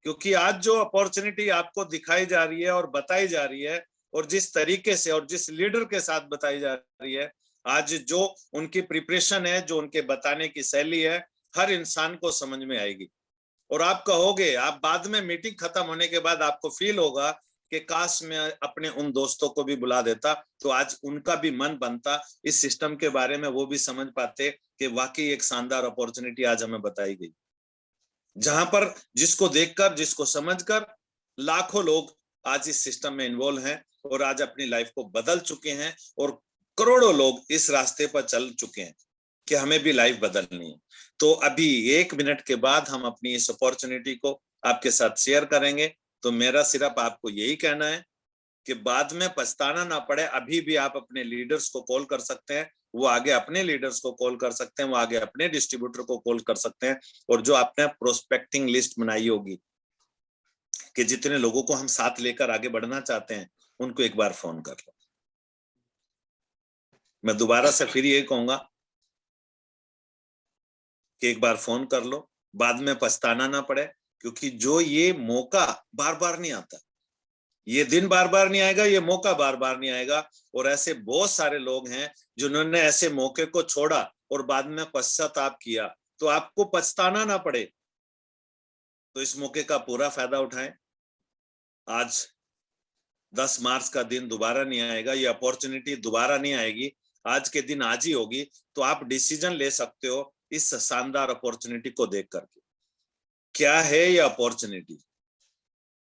क्योंकि आज जो अपॉर्चुनिटी आपको दिखाई जा रही है और बताई जा रही है, और जिस तरीके से और जिस लीडर के साथ बताई जा रही है, आज जो उनकी प्रिपरेशन है, जो उनके बताने की शैली है, हर इंसान को समझ में आएगी। और आप कहोगे, आप बाद में मीटिंग खत्म होने के बाद आपको फील होगा कि काश मैं अपने उन दोस्तों को भी बुला देता, तो आज उनका भी मन बनता, इस सिस्टम के बारे में वो भी समझ पाते कि वाकई एक शानदार अपॉर्चुनिटी आज हमें बताई गई, जहां पर जिसको देखकर, जिसको समझकर लाखों लोग आज इस सिस्टम में इन्वॉल्व हैं और आज अपनी लाइफ को बदल चुके हैं, और करोड़ों लोग इस रास्ते पर चल चुके हैं कि हमें भी लाइफ बदलनी है। तो अभी 1 मिनट के बाद हम अपनी इस अपॉर्चुनिटी को आपके साथ शेयर करेंगे। तो मेरा सिर्फ आपको यही कहना है कि बाद में पछताना ना पड़े। अभी भी आप अपने लीडर्स को कॉल कर सकते हैं, वो आगे अपने लीडर्स को कॉल कर सकते हैं, वो आगे अपने डिस्ट्रीब्यूटर को कॉल कर सकते हैं, और जो आपने प्रोस्पेक्टिंग लिस्ट बनाई होगी कि जितने लोगों को हम साथ लेकर आगे बढ़ना चाहते हैं, उनको एक बार फोन कर लो। मैं दोबारा से फिर ये कहूंगा कि एक बार फोन कर लो, बाद में पछताना ना पड़े, क्योंकि जो ये मौका बार बार नहीं आता, ये दिन बार बार नहीं आएगा, ये मौका बार बार नहीं आएगा। और ऐसे बहुत सारे लोग हैं जिन्होंने ऐसे मौके को छोड़ा और बाद में पश्चाताप किया। तो आपको पछताना ना पड़े, तो इस मौके का पूरा फायदा उठाएं। आज 10 मार्च का दिन दोबारा नहीं आएगा, ये अपॉर्चुनिटी दोबारा नहीं आएगी, आज के दिन आज ही होगी। तो आप डिसीजन ले सकते हो इस शानदार अपॉर्चुनिटी को देख करके। क्या है ये अपॉर्चुनिटी?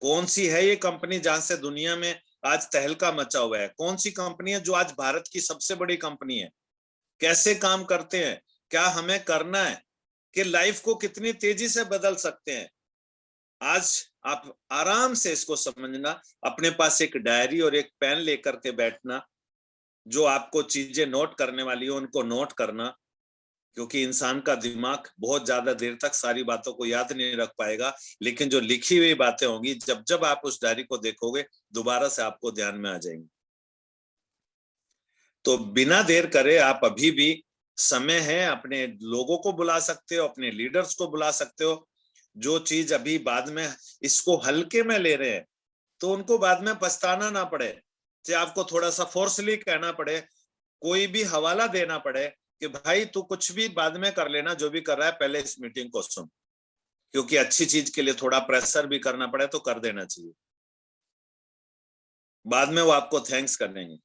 कौन सी है ये कंपनी जहां से दुनिया में आज तहलका मचा हुआ है? कौन सी कंपनी है जो आज भारत की सबसे बड़ी कंपनी है? कैसे काम करते हैं? क्या हमें करना है? कि लाइफ को कितनी तेजी से बदल सकते हैं? आज आप आराम से इसको समझना, अपने पास एक डायरी और एक पेन लेकर के बैठना, जो आपको चीजें नोट करने वाली हो उनको नोट करना, क्योंकि इंसान का दिमाग बहुत ज्यादा देर तक सारी बातों को याद नहीं रख पाएगा, लेकिन जो लिखी हुई बातें होंगी, जब जब आप उस डायरी को देखोगे, दोबारा से आपको ध्यान में आ जाएंगी। तो बिना देर करे आप अभी भी समय है, अपने लोगों को बुला सकते हो, अपने लीडर्स को बुला सकते हो। जो चीज अभी बाद में इसको हल्के में ले रहे हैं, तो उनको बाद में पछताना ना पड़े, चाहे आपको थोड़ा सा फोर्सली कहना पड़े, कोई भी हवाला देना पड़े कि भाई तू कुछ भी बाद में कर लेना, जो भी कर रहा है पहले इस मीटिंग को सुन, क्योंकि अच्छी चीज के लिए थोड़ा प्रेशर भी करना पड़े तो कर देना चाहिए। बाद में वो आपको थैंक्स करेंगे।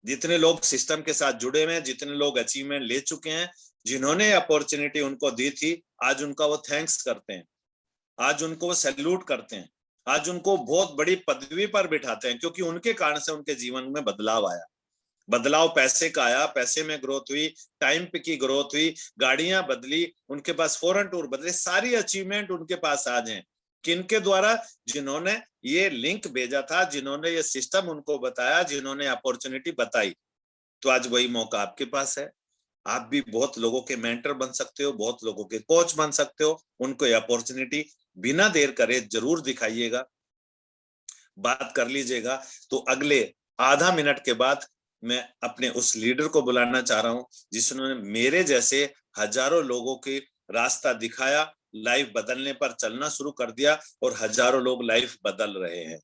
जितने लोग सिस्टम के साथ जुड़े हुए हैं, जितने लोग अचीवमेंट ले चुके हैं, जिन्होंने अपॉर्चुनिटी उनको दी थी, आज उनका वो थैंक्स करते हैं, आज उनको वो सैल्यूट करते हैं, आज उनको बहुत बड़ी पदवी पर बिठाते हैं, क्योंकि उनके कारण से उनके जीवन में बदलाव आया। बदलाव पैसे का आया, पैसे में ग्रोथ हुई, टाइम पे की ग्रोथ हुई, गाड़ियां बदली, उनके पास फॉरेन टूर बदले, सारी अचीवमेंट उनके पास आज हैं। किनके द्वारा? जिन्होंने ये लिंक भेजा था, जिन्होंने ये सिस्टम उनको बताया, जिन्होंने अपॉर्चुनिटी बताई। तो आज वही मौका आपके पास है। आप भी बहुत लोगों के मेंटर बन सकते हो, बहुत लोगों के कोच बन सकते हो। उनको ये अपॉर्चुनिटी बिना देर करे जरूर दिखाइएगा, बात कर लीजिएगा। तो अगले आधा मिनट के बाद मैं अपने उस लीडर को बुलाना चाह रहा हूं, जिसने मेरे जैसे हजारों लोगों के रास्ता दिखाया, लाइफ बदलने पर चलना शुरू कर दिया, और हजारों लोग लाइफ बदल रहे हैं।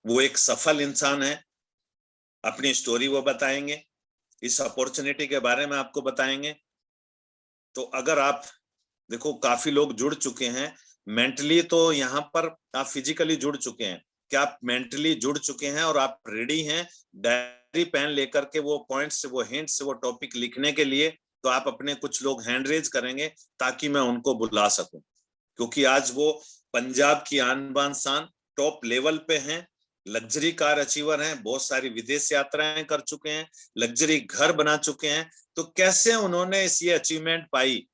वो एक सफल इंसान है, अपनी स्टोरी वो बताएंगे, इस अपॉर्चुनिटी के बारे में आपको बताएंगे। तो अगर आप देखो, काफी लोग जुड़ चुके हैं मेंटली, तो यहाँ पर आप फिजिकली जुड़ चुके हैं, क्या आप मेंटली जुड़ चुके हैं और आप रेडी हैं डायरी पेन लेकर के वो पॉइंट्स, वो हिंट्स, वो टॉपिक लिखने के लिए? तो आप अपने कुछ लोग हैंड रेज करेंगे ताकि मैं उनको बुला सकूं, क्योंकि आज वो पंजाब की आन बान शान, टॉप लेवल पे हैं, लग्जरी कार अचीवर हैं, बहुत सारी विदेश यात्राएं कर चुके हैं, लग्जरी घर बना चुके हैं। तो कैसे उन्होंने इस ये अचीवमेंट पाई?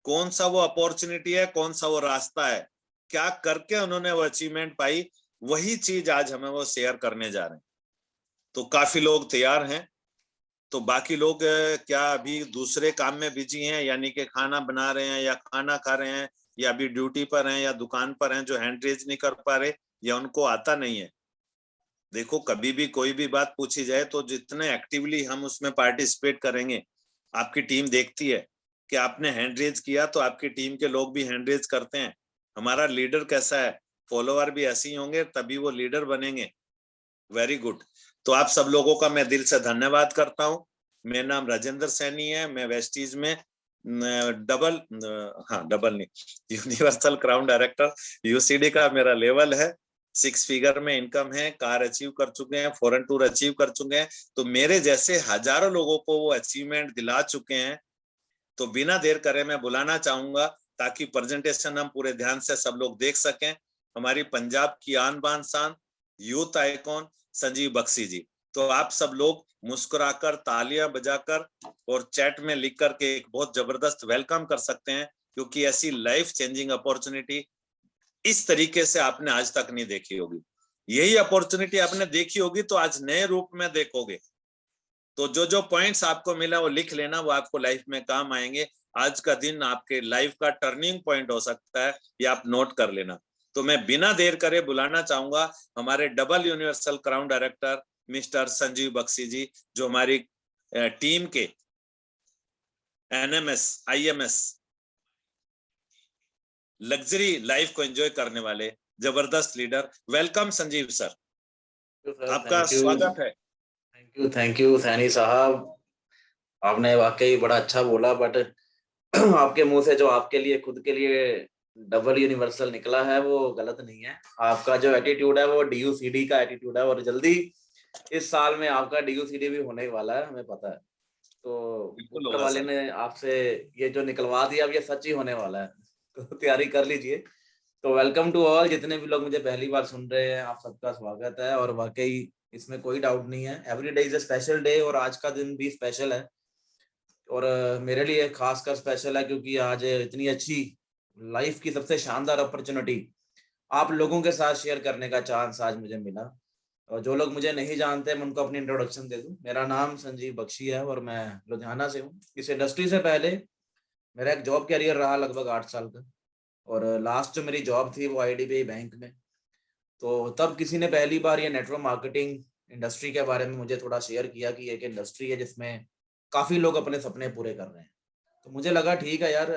कौन सा वो अपॉर्चुनिटी है, कौन सा वो रास्ता है, क्या करके उन्होंने वो अचीवमेंट पाई? वही चीज आज हमें वो शेयर करने जा रहे हैं। तो काफी लोग तैयार हैं। तो बाकी लोग क्या अभी दूसरे काम में बिजी हैं, यानी कि खाना बना रहे हैं या खाना खा रहे हैं, या अभी ड्यूटी पर हैं या दुकान पर हैं, जो हैंड रेज नहीं कर पा रहे या उनको आता नहीं है? देखो, कभी भी कोई भी बात पूछी जाए तो जितने एक्टिवली हम उसमें पार्टिसिपेट करेंगे, आपकी टीम देखती है कि आपने हैंड रेज किया तो आपकी टीम के लोग भी हैंड रेज करते हैं। हमारा लीडर कैसा है, फॉलोअर भी ऐसे ही होंगे, तभी वो लीडर बनेंगे। Very good. तो आप सब लोगों का मैं दिल से धन्यवाद करता हूँ। मेरा नाम राजेंद्र सैनी है, मैं वेस्टीज में डबल नहीं, यूनिवर्सल क्राउन डायरेक्टर यूसीडी का मेरा लेवल है। 6 फिगर में इनकम है, कार अचीव कर चुके हैं, फॉरेन टूर अचीव कर चुके हैं। तो मेरे जैसे हजारों लोगों को वो अचीवमेंट दिला चुके हैं। तो बिना देर करे मैं बुलाना चाहूंगा, ताकि प्रेजेंटेशन हम पूरे ध्यान से सब लोग देख सकें। हमारी पंजाब की आन बान शान, यूथ आइकॉन संजीव बख्शी जी। तो आप सब लोग मुस्कुराकर, तालियां बजाकर और चैट में लिख करके एक बहुत जबरदस्त वेलकम कर सकते हैं, क्योंकि ऐसी लाइफ चेंजिंग अपॉर्चुनिटी इस तरीके से आपने आज तक नहीं देखी होगी। यही अपॉर्चुनिटी आपने देखी होगी तो आज नए रूप में देखोगे। तो जो जो पॉइंट्स आपको मिला वो लिख लेना, वो आपको लाइफ में काम आएंगे। आज का दिन आपके लाइफ का टर्निंग पॉइंट हो सकता है, ये आप नोट कर लेना। तो मैं बिना देर करे बुलाना चाहूंगा हमारे double universal crown director mister Sanjeev Bakshi ji, जो हमारी टीम के एनएमएस आईएमएस लग्जरी लाइफ को एंजॉय करने वाले जबरदस्त लीडर। वेलकम संजीव सर, आपका थैंक यू, स्वागत है। थैंक यू सैनी साहब। आपने वाकई बड़ा अच्छा बोला, बट आपके मुंह से जो आपके लिए, खुद के लिए डबल यूनिवर्सल निकला है वो गलत नहीं है। आपका जो एटीट्यूड है वो डीयूसीडी का एटीट्यूड है, और जल्दी इस साल में आपका डीयूसीडी भी होने ही वाला है, हमें पता है। तो बिल्कुल ऊपर होगा वाले सर। ने आपसे ये जो निकलवा दिया, अब ये सच ही होने वाला है। तो तैयारी कर लीजिए। तो वेलकम टू ऑल, जितने भी लोग मुझे पहली बार सुन रहे हैं, आप सबका स्वागत है। और वाकई इसमें कोई डाउट नहीं है, every day is a special day, और आज का दिन भी स्पेशल है। और मेरे लिए खासकर स्पेशल है क्योंकि आज इतनी अच्छी लाइफ की सबसे शानदार अपॉर्चुनिटी आप लोगों के साथ शेयर करने का चांस आज मुझे मिला। और जो लोग मुझे नहीं जानते, मैं उनको अपनी इंट्रोडक्शन दे दूं। मेरा नाम संजीव बख्शी है और मैं लुधियाना से हूँ। इस इंडस्ट्री से पहले मेरा एक जॉब कैरियर रहा लगभग 8 साल का, और लास्ट जो मेरी जॉब थी वो आईडीबीआई बैंक में। तो तब किसी ने पहली बार ये नेटवर्क मार्केटिंग इंडस्ट्री के बारे में मुझे थोड़ा शेयर किया कि एक इंडस्ट्री है जिसमें काफी लोग अपने सपने पूरे कर रहे हैं। तो मुझे लगा ठीक है यार,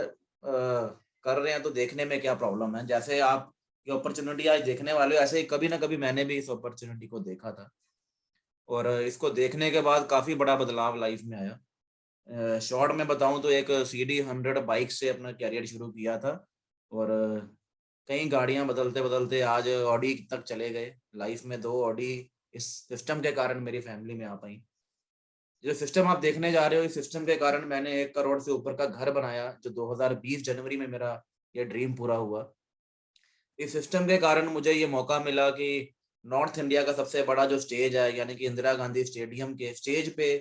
कर रहे हैं तो देखने में क्या प्रॉब्लम है। जैसे आप ये अपॉर्चुनिटी आज देखने वाले हो, ऐसे ही कभी ना कभी मैंने भी इस अपॉर्चुनिटी को देखा था, और इसको देखने के बाद काफी बड़ा बदलाव लाइफ में आया। शॉर्ट में बताऊं तो एक CD 100 बाइक से अपना कैरियर शुरू किया था, और कई गाड़ियां बदलते बदलते आज ऑडी तक चले गए। लाइफ में 2 ऑडी इस सिस्टम के कारण मेरी फैमिली में आ पाई। जो सिस्टम आप देखने जा रहे हो, इस सिस्टम के कारण मैंने 1 करोड़ से ऊपर का घर बनाया, जो 2020 जनवरी में मेरा ये ड्रीम पूरा हुआ। इस सिस्टम के कारण मुझे ये मौका मिला कि नॉर्थ इंडिया का सबसे बड़ा जो स्टेज है, यानी कि इंदिरा गांधी स्टेडियम के स्टेज पे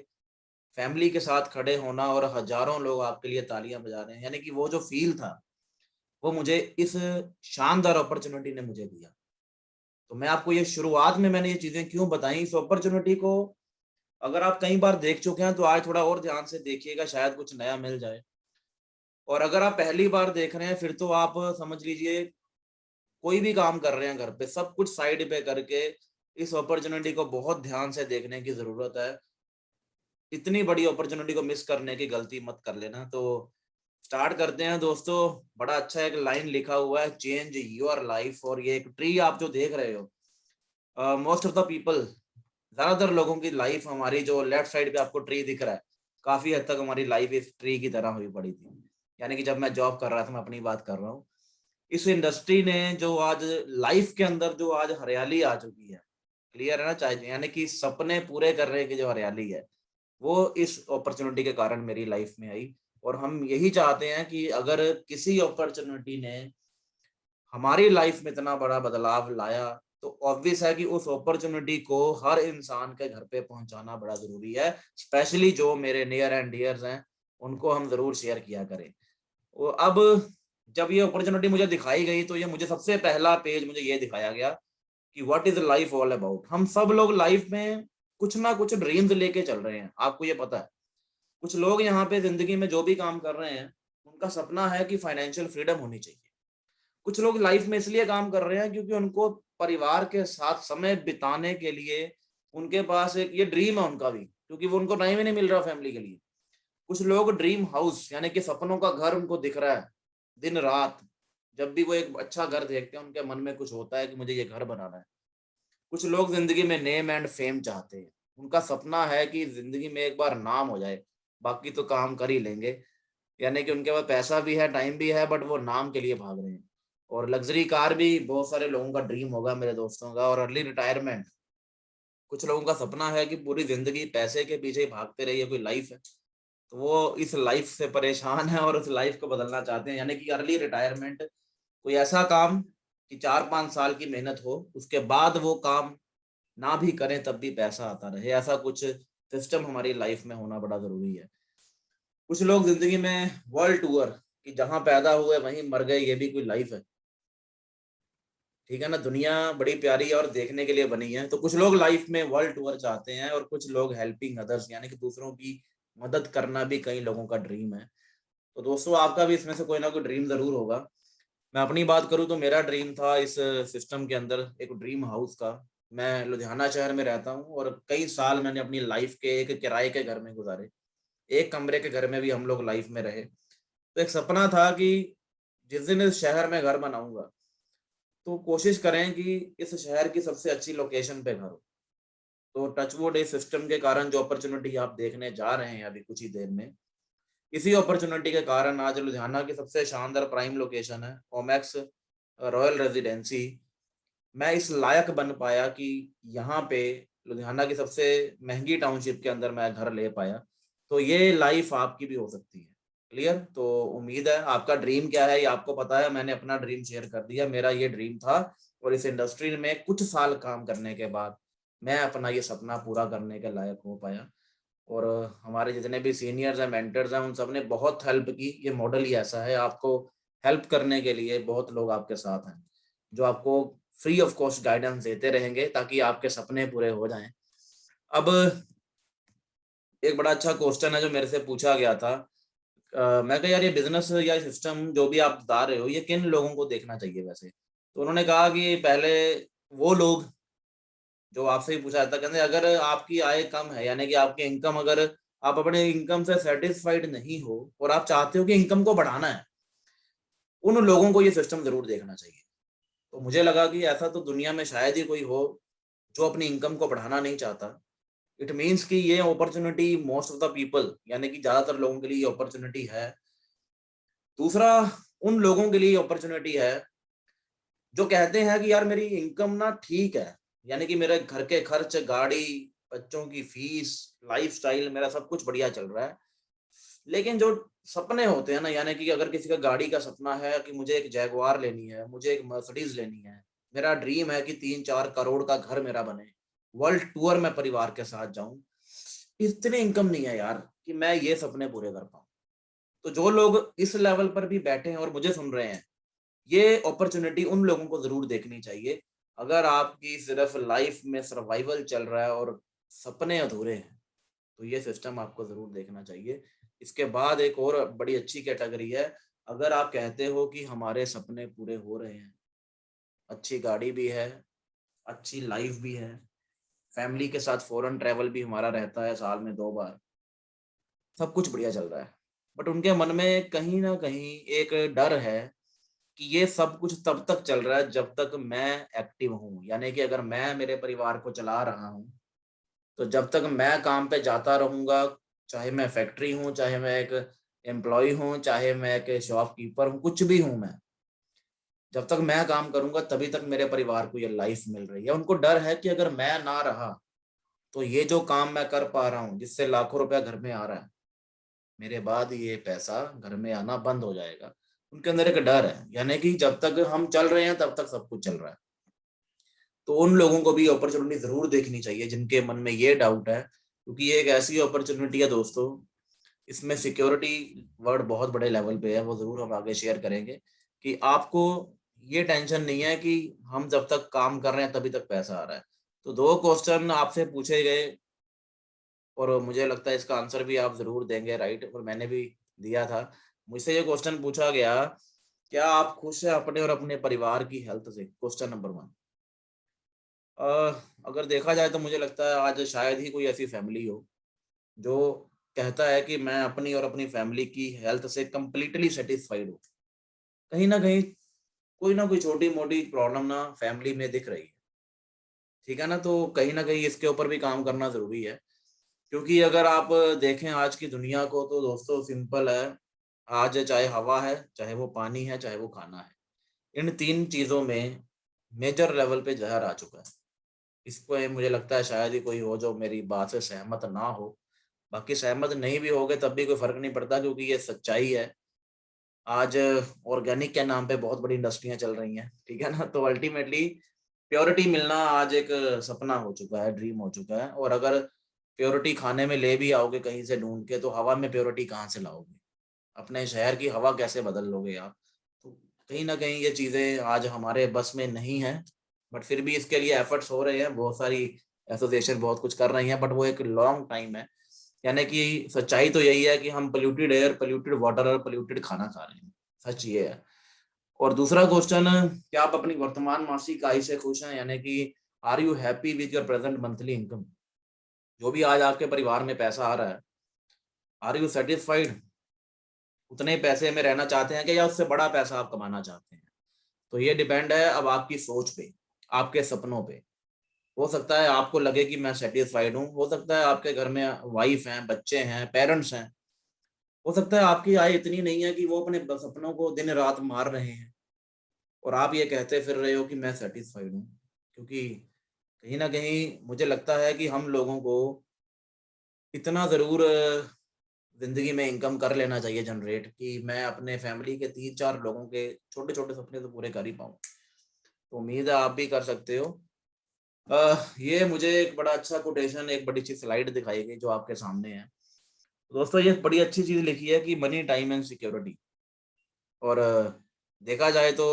फैमिली के साथ खड़े होना, और हजारों लोग आपके लिए तालियां बजा रहे हैं, यानी कि वो जो फील था वो मुझे इस शानदार अपॉर्चुनिटी ने मुझे दिया। तो मैं आपको ये शुरुआत में मैंने ये चीजें क्यों बताई, इस अपॉर्चुनिटी को अगर आप कई बार देख चुके हैं तो आज थोड़ा और ध्यान से देखिएगा, शायद कुछ नया मिल जाए। और अगर आप पहली बार देख रहे हैं, फिर तो आप समझ लीजिए कोई भी काम कर रहे हैं घर पे, सब कुछ साइड पे करके इस अपॉर्चुनिटी को बहुत ध्यान से देखने की जरूरत है। इतनी बड़ी अपॉर्चुनिटी को मिस करने की गलती मत कर लेना। तो स्टार्ट करते हैं दोस्तों। बड़ा अच्छा एक लाइन लिखा हुआ है, चेंज योर लाइफ। और ये एक ट्री आप जो देख रहे हो, मोस्ट ऑफ द पीपल, ज्यादातर लोगों की लाइफ, हमारी जो लेफ्ट साइड पे आपको ट्री दिख रहा है, काफी हद तक हमारी लाइफ इस ट्री की तरह हुई पड़ी थी। यानी कि जब मैं जॉब कर रहा था, मैं अपनी बात कर रहा हूँ, इस इंडस्ट्री ने जो आज लाइफ के अंदर जो आज हरियाली आ चुकी है, क्लियर है ना, चाहे यानी कि सपने पूरे करने की जो हरियाली है, वो इस अपॉर्चुनिटी के कारण मेरी लाइफ में आई। और हम यही चाहते हैं कि अगर किसी अपॉर्चुनिटी ने हमारी लाइफ में इतना बड़ा बदलाव लाया, तो ऑब्वियस है कि उस अपॉर्चुनिटी को हर इंसान के घर पे पहुंचाना बड़ा जरूरी है। स्पेशली जो मेरे नियर एंड डियर्स हैं, उनको हम जरूर शेयर किया करें। अब जब ये अपॉर्चुनिटी मुझे दिखाई गई, तो ये मुझे सबसे पहला पेज मुझे ये दिखाया गया कि what is life all about. हम सब लोग लाइफ में कुछ ना कुछ ड्रीम्स लेके चल रहे हैं, आपको ये पता है। कुछ लोग यहाँ पे जिंदगी में जो भी काम कर रहे हैं, उनका सपना है कि फाइनेंशियल फ्रीडम होनी चाहिए। कुछ लोग लाइफ में इसलिए काम कर रहे हैं क्योंकि उनको परिवार के साथ समय बिताने के लिए उनके पास एक ये ड्रीम है उनका भी, क्योंकि वो उनको टाइम ही नहीं मिल रहा फैमिली के लिए। कुछ लोग ड्रीम हाउस, यानी कि सपनों का घर उनको दिख रहा है दिन रात, जब भी वो एक अच्छा घर देखते हैं उनके मन में कुछ होता है कि मुझे ये घर बनाना है। कुछ लोग जिंदगी में नेम एंड फेम चाहते हैं, उनका सपना है कि जिंदगी में एक बार नाम हो जाए, बाकी तो काम कर ही लेंगे। यानी कि उनके पास पैसा भी है, टाइम भी है, बट वो नाम के लिए भाग रहे हैं। और लग्जरी कार भी बहुत सारे लोगों का ड्रीम होगा, मेरे दोस्तों का। और अर्ली रिटायरमेंट, कुछ लोगों का सपना है कि पूरी जिंदगी पैसे के पीछे ही भागते रहिए, कोई लाइफ है। तो वो इस लाइफ से परेशान है और उस लाइफ को बदलना चाहते हैं, यानी कि अर्ली रिटायरमेंट। कोई ऐसा काम कि 4-5 साल की मेहनत हो, उसके बाद वो काम ना भी करें तब भी पैसा आता रहे, ऐसा कुछ सिस्टम हमारी लाइफ में होना बड़ा जरूरी है। कुछ लोग जिंदगी में वर्ल्ड टूर, कि जहां पैदा हुए वहीं मर गए, ये भी कोई लाइफ है? ठीक है ना, दुनिया बड़ी प्यारी है और देखने के लिए बनी है। तो कुछ लोग लाइफ में वर्ल्ड टूर चाहते हैं, और कुछ लोग हेल्पिंग अदर्स, यानी कि दूसरों की मदद करना भी कई लोगों का ड्रीम है। तो दोस्तों, आपका भी इसमें से कोई ना कोई ड्रीम जरूर होगा। मैं अपनी बात करूं तो मेरा ड्रीम था इस सिस्टम के अंदर एक ड्रीम हाउस का। मैं लुधियाना शहर में रहता हूं और कई साल मैंने अपनी लाइफ के एक किराए के घर में गुजारे। एक कमरे के घर में भी हम लोग लाइफ में रहे। तो एक सपना था कि जिस दिन इस शहर में घर बनाऊंगा तो कोशिश करें कि इस शहर की सबसे अच्छी लोकेशन पे घर हो। तो टचवुड इस सिस्टम के कारण जो अपॉर्चुनिटी आप देखने जा रहे हैं अभी कुछ ही देर में, इसी अपॉर्चुनिटी के कारण आज लुधियाना की सबसे शानदार प्राइम लोकेशन है ओमैक्स रॉयल रेजिडेंसी। मैं इस लायक बन पाया कि यहाँ पे लुधियाना की सबसे महंगी टाउनशिप के अंदर मैं घर ले पाया। तो ये लाइफ आपकी भी हो सकती है। क्लियर? तो उम्मीद है आपका ड्रीम क्या है ये आपको पता है। मैंने अपना ड्रीम शेयर कर दिया, मेरा ये ड्रीम था। और इस इंडस्ट्री में कुछ साल काम करने के बाद मैं अपना ये सपना पूरा करने के लायक हो पाया। और हमारे जितने भी सीनियर्स हैं, मेंटर्स हैं, उन सब ने बहुत हेल्प की। ये मॉडल ही ऐसा है, आपको हेल्प करने के लिए बहुत लोग आपके साथ हैं जो आपको फ्री ऑफ कॉस्ट गाइडेंस देते रहेंगे ताकि आपके सपने पूरे हो जाएं। अब एक बड़ा अच्छा क्वेश्चन है जो मेरे से पूछा गया था। मैं कहा यार, ये बिजनेस या सिस्टम जो भी आप बता रहे हो ये किन लोगों को देखना चाहिए वैसे? तो उन्होंने कहा कि पहले वो लोग जो आपसे ही पूछा जाता, कहते अगर आपकी आय कम है, यानी कि आपकी इनकम, अगर आप अपने इनकम से सेटिस्फाइड नहीं हो और आप चाहते हो कि इनकम को बढ़ाना है, उन लोगों को ये सिस्टम जरूर देखना चाहिए। तो मुझे लगा कि ऐसा तो दुनिया में शायद ही कोई हो जो अपनी इनकम को बढ़ाना नहीं चाहता। इट मीन्स कि ये opportunity most of the people, यानी कि ज्यादातर लोगों के लिए ये अपॉर्चुनिटी है। दूसरा, उन लोगों के लिए अपॉर्चुनिटी है जो कहते हैं कि यार मेरी इनकम ना ठीक है, यानी कि मेरे घर के खर्च, गाड़ी, बच्चों की फीस, लाइफस्टाइल, मेरा सब कुछ बढ़िया चल रहा है। लेकिन जो सपने होते हैं ना, यानी कि अगर किसी का गाड़ी का सपना है कि मुझे एक जैगवार लेनी है, मुझे एक मर्सिडीज लेनी है, मेरा ड्रीम है कि 3-4 करोड़ का घर मेरा बने, वर्ल्ड टूर में परिवार के साथ जाऊं, इतनी इनकम नहीं है यार कि मैं ये सपने पूरे कर पाऊं। तो जो लोग इस लेवल पर भी बैठे हैं और मुझे सुन रहे हैं, ये अपॉर्चुनिटी उन लोगों को जरूर देखनी चाहिए। अगर आपकी सिर्फ लाइफ में सर्वाइवल चल रहा है और सपने अधूरे हैं, तो ये सिस्टम आपको जरूर देखना चाहिए। इसके बाद एक और बड़ी अच्छी कैटेगरी है। अगर आप कहते हो कि हमारे सपने पूरे हो रहे हैं, अच्छी गाड़ी भी है, अच्छी लाइफ भी है, फैमिली के साथ फॉरेन ट्रैवल भी हमारा रहता है साल में 2 बार, सब कुछ बढ़िया चल रहा है, बट उनके मन में कहीं ना कहीं एक डर है कि ये सब कुछ तब तक चल रहा है जब तक मैं एक्टिव हूँ, यानी कि अगर मैं मेरे परिवार को चला रहा हूँ तो जब तक मैं काम पे जाता रहूंगा, चाहे मैं फैक्ट्री हूँ, चाहे मैं एक एम्प्लॉय हूँ, चाहे मैं एक शॉपकीपर हूँ, कुछ भी हूँ मैं, जब तक मैं काम करूंगा तभी तक मेरे परिवार को ये लाइफ मिल रही है। उनको डर है कि अगर मैं ना रहा तो ये जो काम मैं कर पा रहा हूँ जिससे लाखों रुपया घर में आ रहा है, मेरे बाद ये पैसा घर में आना बंद हो जाएगा। उनके अंदर एक डर है, यानी कि जब तक हम चल रहे हैं तब तक सब कुछ चल रहा है। तो उन लोगों को भी अपॉर्चुनिटी जरूर देखनी चाहिए जिनके मन में ये डाउट है, क्योंकि ये एक ऐसी अपॉर्चुनिटी है दोस्तों, इसमें सिक्योरिटी वर्ड बहुत बड़े लेवल पे है, वो जरूर हम आगे शेयर करेंगे। कि आपको ये टेंशन नहीं है कि हम जब तक काम कर रहे हैं तभी तक पैसा आ रहा है। तो 2 क्वेश्चन आपसे पूछे गए और मुझे लगता है इसका आंसर भी आप जरूर देंगे, राइट? और मैंने भी दिया था। मुझसे ये क्वेश्चन पूछा गया, क्या आप खुश हैं अपने और अपने परिवार की हेल्थ से? Question number 1। अगर देखा जाए तो मुझे लगता है आज शायद ही कोई ऐसी फैमिली हो जो कहता है कि मैं अपनी और अपनी फैमिली की हेल्थ से कंप्लीटली सेटिस्फाइड हूँ। कहीं ना कहीं कोई ना कोई छोटी मोटी प्रॉब्लम ना फैमिली में दिख रही है, ठीक है ना। तो कहीं ना कहीं इसके ऊपर भी काम करना जरूरी है, क्योंकि अगर आप देखें आज की दुनिया को तो दोस्तों सिंपल है। आज चाहे हवा है, चाहे वो पानी है, चाहे वो खाना है, इन तीन चीजों में मेजर लेवल पे जहर आ चुका है। इसको मुझे लगता है शायद ही कोई हो जो मेरी बात से सहमत ना हो। बाकी सहमत नहीं भी होगे तब भी कोई फर्क नहीं पड़ता, क्योंकि ये सच्चाई है। आज ऑर्गेनिक के नाम पे बहुत बड़ी इंडस्ट्रियां चल रही हैं, ठीक है ना। तो अल्टीमेटली प्योरिटी मिलना आज एक सपना हो चुका है, ड्रीम हो चुका है। और अगर प्योरिटी खाने में ले भी आओगे कहीं से ढूंढ के, तो हवा में प्योरिटी कहाँ से लाओगे? अपने शहर की हवा कैसे बदल लोगे आप? तो कहीं ना कहीं ये चीजें आज हमारे बस में नहीं है, बट फिर भी इसके लिए एफर्ट्स हो रहे हैं। बहुत सारी एसोसिएशन बहुत कुछ कर रही हैं, बट वो एक लॉन्ग टाइम है। यानी कि सच्चाई तो यही है कि हम पोल्यूटेड एयर, पोल्यूटेड वाटर और पोल्यूटेड खाना खा रहे हैं, सच ये है। और दूसरा क्वेश्चन, क्या आप अपनी वर्तमान मासिक आय से खुश हैं? यानी कि are you happy with your present monthly income? जो भी आज आपके परिवार में पैसा आ रहा है, आर यू सेटिस्फाइड? उतने पैसे में रहना चाहते हैं कि या उससे बड़ा पैसा आप कमाना चाहते हैं? तो ये डिपेंड है अब आपकी सोच पे, आपके सपनों पे। हो सकता है आपको लगे कि मैं सेटिस्फाइड हूँ, हो सकता है आपके घर में वाइफ हैं, बच्चे हैं, पेरेंट्स हैं, हो सकता है आपकी आय इतनी नहीं है कि वो अपने सपनों को दिन रात मार रहे हैं, और आप ये कहते फिर रहे हो कि मैं सेटिस्फाइड हूँ। क्योंकि कहीं ना कहीं मुझे लगता है कि हम लोगों को इतना जरूर जिंदगी में इनकम कर लेना चाहिए जनरेट, कि मैं अपने फैमिली के 3-4 लोगों के छोटे छोटे सपने तो पूरे कर ही पाऊँ। तो उम्मीद है आप भी कर सकते हो। ये मुझे एक बड़ा अच्छा कोटेशन, एक बड़ी अच्छी स्लाइड दिखाई गई जो आपके सामने है। दोस्तों ये बड़ी अच्छी चीज लिखी है कि मनी, टाइम एंड सिक्योरिटी। और देखा जाए तो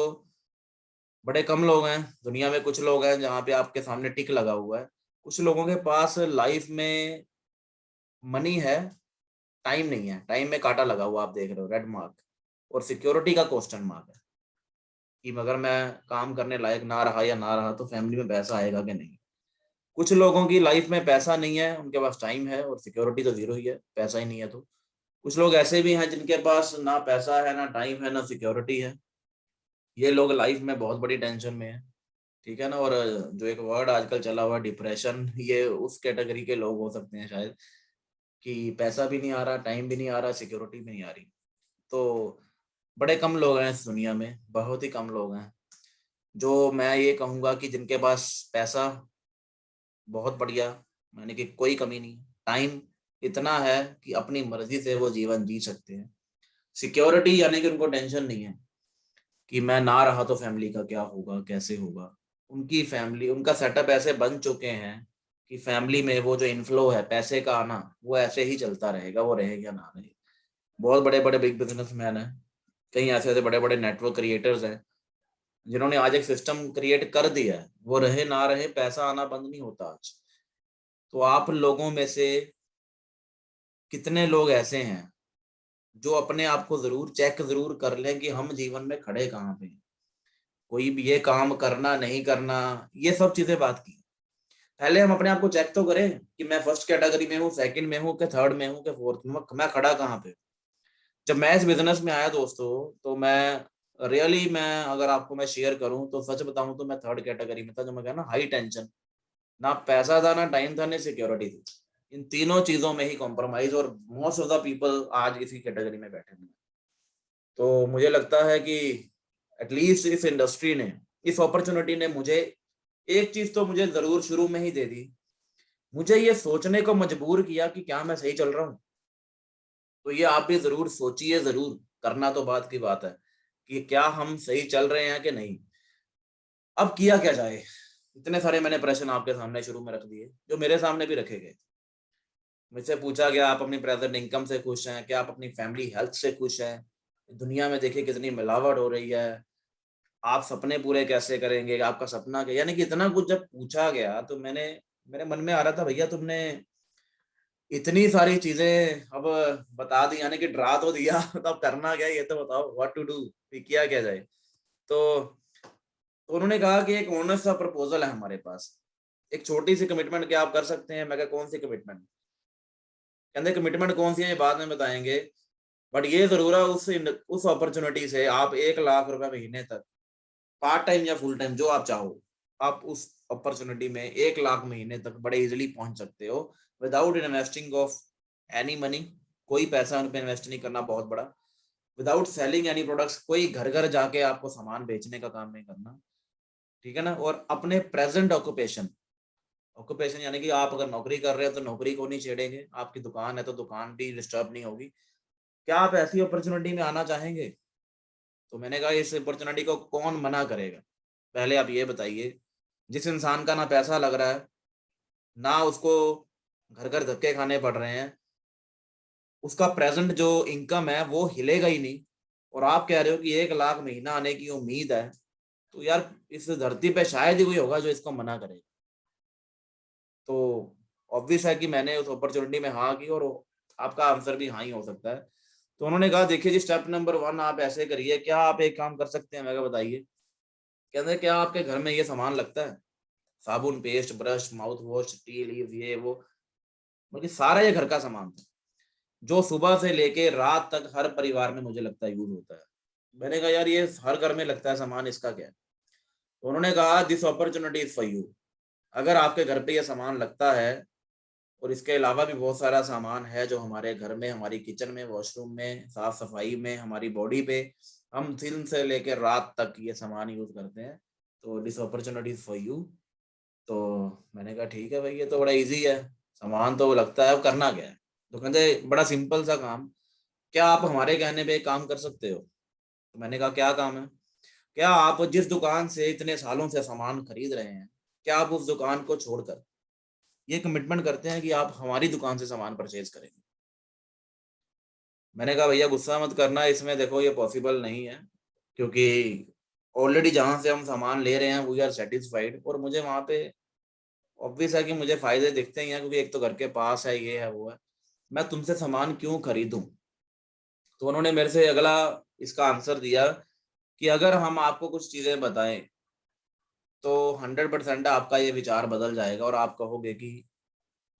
बड़े कम लोग हैं दुनिया में, कुछ लोग हैं जहाँ पे आपके सामने टिक लगा हुआ है। कुछ लोगों के पास लाइफ में मनी है, टाइम नहीं है, टाइम में कांटा लगा हुआ आप देख रहे हो, रेड मार्क। और सिक्योरिटी का क्वेश्चन मार्क है कि अगर मैं काम करने लायक ना रहा या ना रहा तो फैमिली में पैसा आएगा कि नहीं। कुछ लोगों की लाइफ में पैसा नहीं है, उनके पास टाइम है, और सिक्योरिटी तो जीरो ही है, पैसा ही नहीं है तो। कुछ लोग ऐसे भी हैं जिनके पास ना पैसा है, ना टाइम है, ना सिक्योरिटी है। ये लोग लाइफ में बहुत बड़ी टेंशन में है, ठीक है ना। और जो एक वर्ड आजकल चला हुआ डिप्रेशन, ये उस कैटेगरी के लोग हो सकते हैं शायद, कि पैसा भी नहीं आ रहा, टाइम भी नहीं आ रहा, सिक्योरिटी भी नहीं आ रही। तो बड़े कम लोग हैं इस दुनिया में, बहुत ही कम लोग हैं जो मैं ये कहूँगा कि जिनके पास पैसा बहुत बढ़िया, यानी कि कोई कमी नहीं, टाइम इतना है कि अपनी मर्जी से वो जीवन जी सकते हैं, सिक्योरिटी यानी कि उनको टेंशन नहीं है कि मैं ना रहा तो फैमिली का क्या होगा, कैसे होगा। उनकी फैमिली, उनका सेटअप ऐसे बन चुके हैं कि फैमिली में वो जो इनफ्लो है पैसे का आना, वो ऐसे ही चलता रहेगा, वो रहे या ना रहे। बहुत बड़े बड़े बिग बिजनेसमैन हैं, कई ऐसे ऐसे बड़े बड़े नेटवर्क क्रिएटर्स हैं जिन्होंने आज एक सिस्टम क्रिएट कर दिया है, वो रहे ना रहे पैसा आना बंद नहीं होता आज। तो आप लोगों में से कितने लोग ऐसे हैं जो अपने आप को जरूर चेक जरूर कर लें कि हम जीवन में खड़े कहाँ पे हैं? कोई भी ये काम करना नहीं करना, ये सब चीजें बात की। पहले हम अपने आप को चेक तो करें कि मैं फर्स्ट कैटेगरी में हूँ, सेकंड में हूँ, कि थर्ड में हूँ, कि फोर्थ में, मैं खड़ा कहाँ पे। जब मैं इस बिजनेस में आया दोस्तों, तो मैं रियली, मैं अगर आपको मैं शेयर करूं तो सच बताऊं तो मैं थर्ड कैटेगरी में था, जो मैं कहा ना, हाई टेंशन। ना पैसा था, ना टाइम था, ना सिक्योरिटी थी। इन तीनों चीजों में ही कॉम्प्रोमाइज, और मोस्ट ऑफ द पीपल आज इसी कैटेगरी में बैठे हुए हैं। तो मुझे लगता है कि एटलीस्ट इस इंडस्ट्री ने, इस अपॉर्चुनिटी ने मुझे एक चीज तो मुझे जरूर शुरू में ही दे दी, मुझे ये सोचने को मजबूर किया कि क्या मैं सही चल रहा हूँ। तो ये आप भी जरूर सोचिए, जरूर करना तो बात की बात है कि क्या हम सही चल रहे हैं कि नहीं। अब किया क्या जाए? इतने सारे मैंने प्रश्न आपके सामने शुरू में रख दिए, जो मेरे सामने भी रखे गए। मुझसे पूछा गया आप अपनी प्रेजेंट इनकम से खुश हैं, क्या आप अपनी फैमिली हेल्थ से खुश हैं? दुनिया में देखिए कितनी मिलावट हो रही है, आप सपने पूरे कैसे करेंगे, आपका सपना क्या, यानी कि इतना कुछ जब पूछा गया तो मेरे मन में आ रहा था, भैया तुमने इतनी सारी चीजें अब बता दी, यानी कि डरा तो दिया तो अब करना क्या है, ये तो बताओ व्हाट टू डू, किया क्या जाए। तो उन्होंने कहा कि एक ऑनेस्ट सा प्रपोजल है हमारे पास, एक छोटी सी कमिटमेंट क्या आप कर सकते हैं? मैं कहा कौन सी कमिटमेंट? कहते कमिटमेंट कौन सी है ये बाद में बताएंगे, बट ये जरूर है उस अपॉर्चुनिटी से आप 1 लाख रुपए महीने तक पार्ट टाइम या फुल टाइम जो आप चाहो, आप उस अपॉर्चुनिटी में 1 लाख महीने तक बड़े इजीली पहुंच सकते हो without investing of any money. कोई पैसा उन पे इन्वेस्ट नहीं करना बहुत बड़ा, विदाउट सेलिंग एनी प्रोडक्ट्स, कोई घर घर जाके आपको सामान बेचने का काम नहीं करना, ठीक है ना। और अपने प्रेजेंट ऑक्यूपेशन, ऑक्यूपेशन यानी कि आप अगर नौकरी कर रहे हो तो नौकरी को नहीं छेड़ेंगे, आपकी दुकान है तो दुकान भी डिस्टर्ब नहीं होगी। क्या आप ऐसी अपॉर्चुनिटी में आना चाहेंगे? तो मैंने कहा इस अपॉर्चुनिटी को कौन मना करेगा? पहले आप ये बताइए, जिस इंसान का ना पैसा लग रहा है, ना उसको घर घर धक्के खाने पड़ रहे हैं, उसका प्रेजेंट जो इनकम है वो हिलेगा ही नहीं, और आप कह रहे हो कि 1 लाख महीना आने की उम्मीद है, तो यार इस धरती पे शायद ही कोई होगा जो इसको मना करेगा। तो ऑब्वियस है कि मैंने उस अपॉर्चुनिटी में हाँ की, और आपका आंसर भी हाँ ही हो सकता है। तो उन्होंने कहा देखिए जी, स्टेप नंबर 1 आप ऐसे करिए, क्या आप एक काम कर सकते हैं? मैं कहा बताइए। कहते हैं क्या आपके घर में ये सामान लगता है? साबुन, paste, brush, mouth wash, T leave, ये वो, बल्कि सारा ये घर का सामान था, जो सुबह से लेके रात तक हर परिवार में मुझे लगता है यूज होता है। मैंने कहा यार ये हर घर में लगता है सामान, इसका क्या है? तो उन्होंने कहा this opportunity is for you. अगर आपके घर पे ये सामान लगता है, और इसके अलावा भी बहुत सारा सामान है जो हमारे घर में, हमारी किचन में, वॉशरूम में, साफ सफाई में, हमारी बॉडी पे, हम दिन से लेकर रात तक ये सामान यूज करते हैं, तो this opportunity is for you. तो मैंने कहा ठीक है भाई, ये तो बड़ा इजी है, सामान तो लगता है, अब करना क्या है? तो कहते बड़ा सिंपल सा काम, क्या आप हमारे कहने पे एक काम कर सकते हो? तो मैंने कहा क्या काम है? क्या आप जिस दुकान से इतने सालों से सामान खरीद रहे हैं, क्या आप उस दुकान को छोड़कर ये कमिटमेंट करते हैं कि आप हमारी दुकान से सामान परचेज करेंगे? मैंने कहा भैया गुस्सा मत करना, इसमें देखो ये पॉसिबल नहीं है, क्योंकि ऑलरेडी जहां से हम सामान ले रहे हैं वी आर सेटिस्फाइड, और मुझे वहां पे ऑब्वियस है कि मुझे फायदे दिखते ही हैं, क्योंकि एक तो घर के पास है, ये है वो है, मैं तुमसे सामान क्यों खरीदूं? तो उन्होंने मेरे से अगला इसका आंसर दिया कि अगर हम आपको कुछ चीजें बताएं तो 100% आपका ये विचार बदल जाएगा, और आप कहोगे कि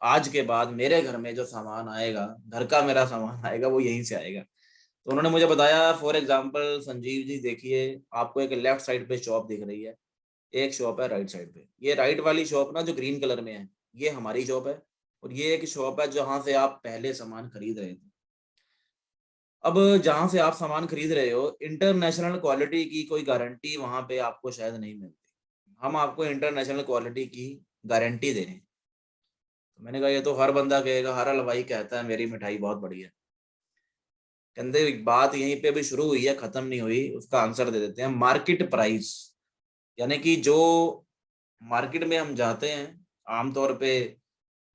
आज के बाद मेरे घर में जो सामान आएगा, घर का मेरा सामान आएगा, वो यहीं से आएगा। तो उन्होंने मुझे बताया फॉर एग्जांपल, संजीव जी देखिए, आपको एक लेफ्ट साइड पे शॉप दिख रही है, एक शॉप है राइट साइड पे। ये राइट वाली शॉप ना जो ग्रीन कलर में है, ये हमारी शॉप है, और ये एक शॉप है जहां से आप पहले सामान खरीद रहे थे। अब जहां से आप सामान खरीद रहे हो, इंटरनेशनल क्वालिटी की कोई गारंटी वहां पे आपको शायद नहीं मिलती। हम आपको इंटरनेशनल क्वालिटी की गारंटी दे रहे हैं। तो मैंने कहा ये तो हर बंदा कहेगा, हर हलवाई कहता है मेरी मिठाई बहुत बढ़िया है। कहते बात यहीं पे भी शुरू हुई है, खत्म नहीं हुई, उसका आंसर दे देते हैं। मार्केट प्राइस, यानी कि जो मार्केट में हम जाते हैं, आमतौर पे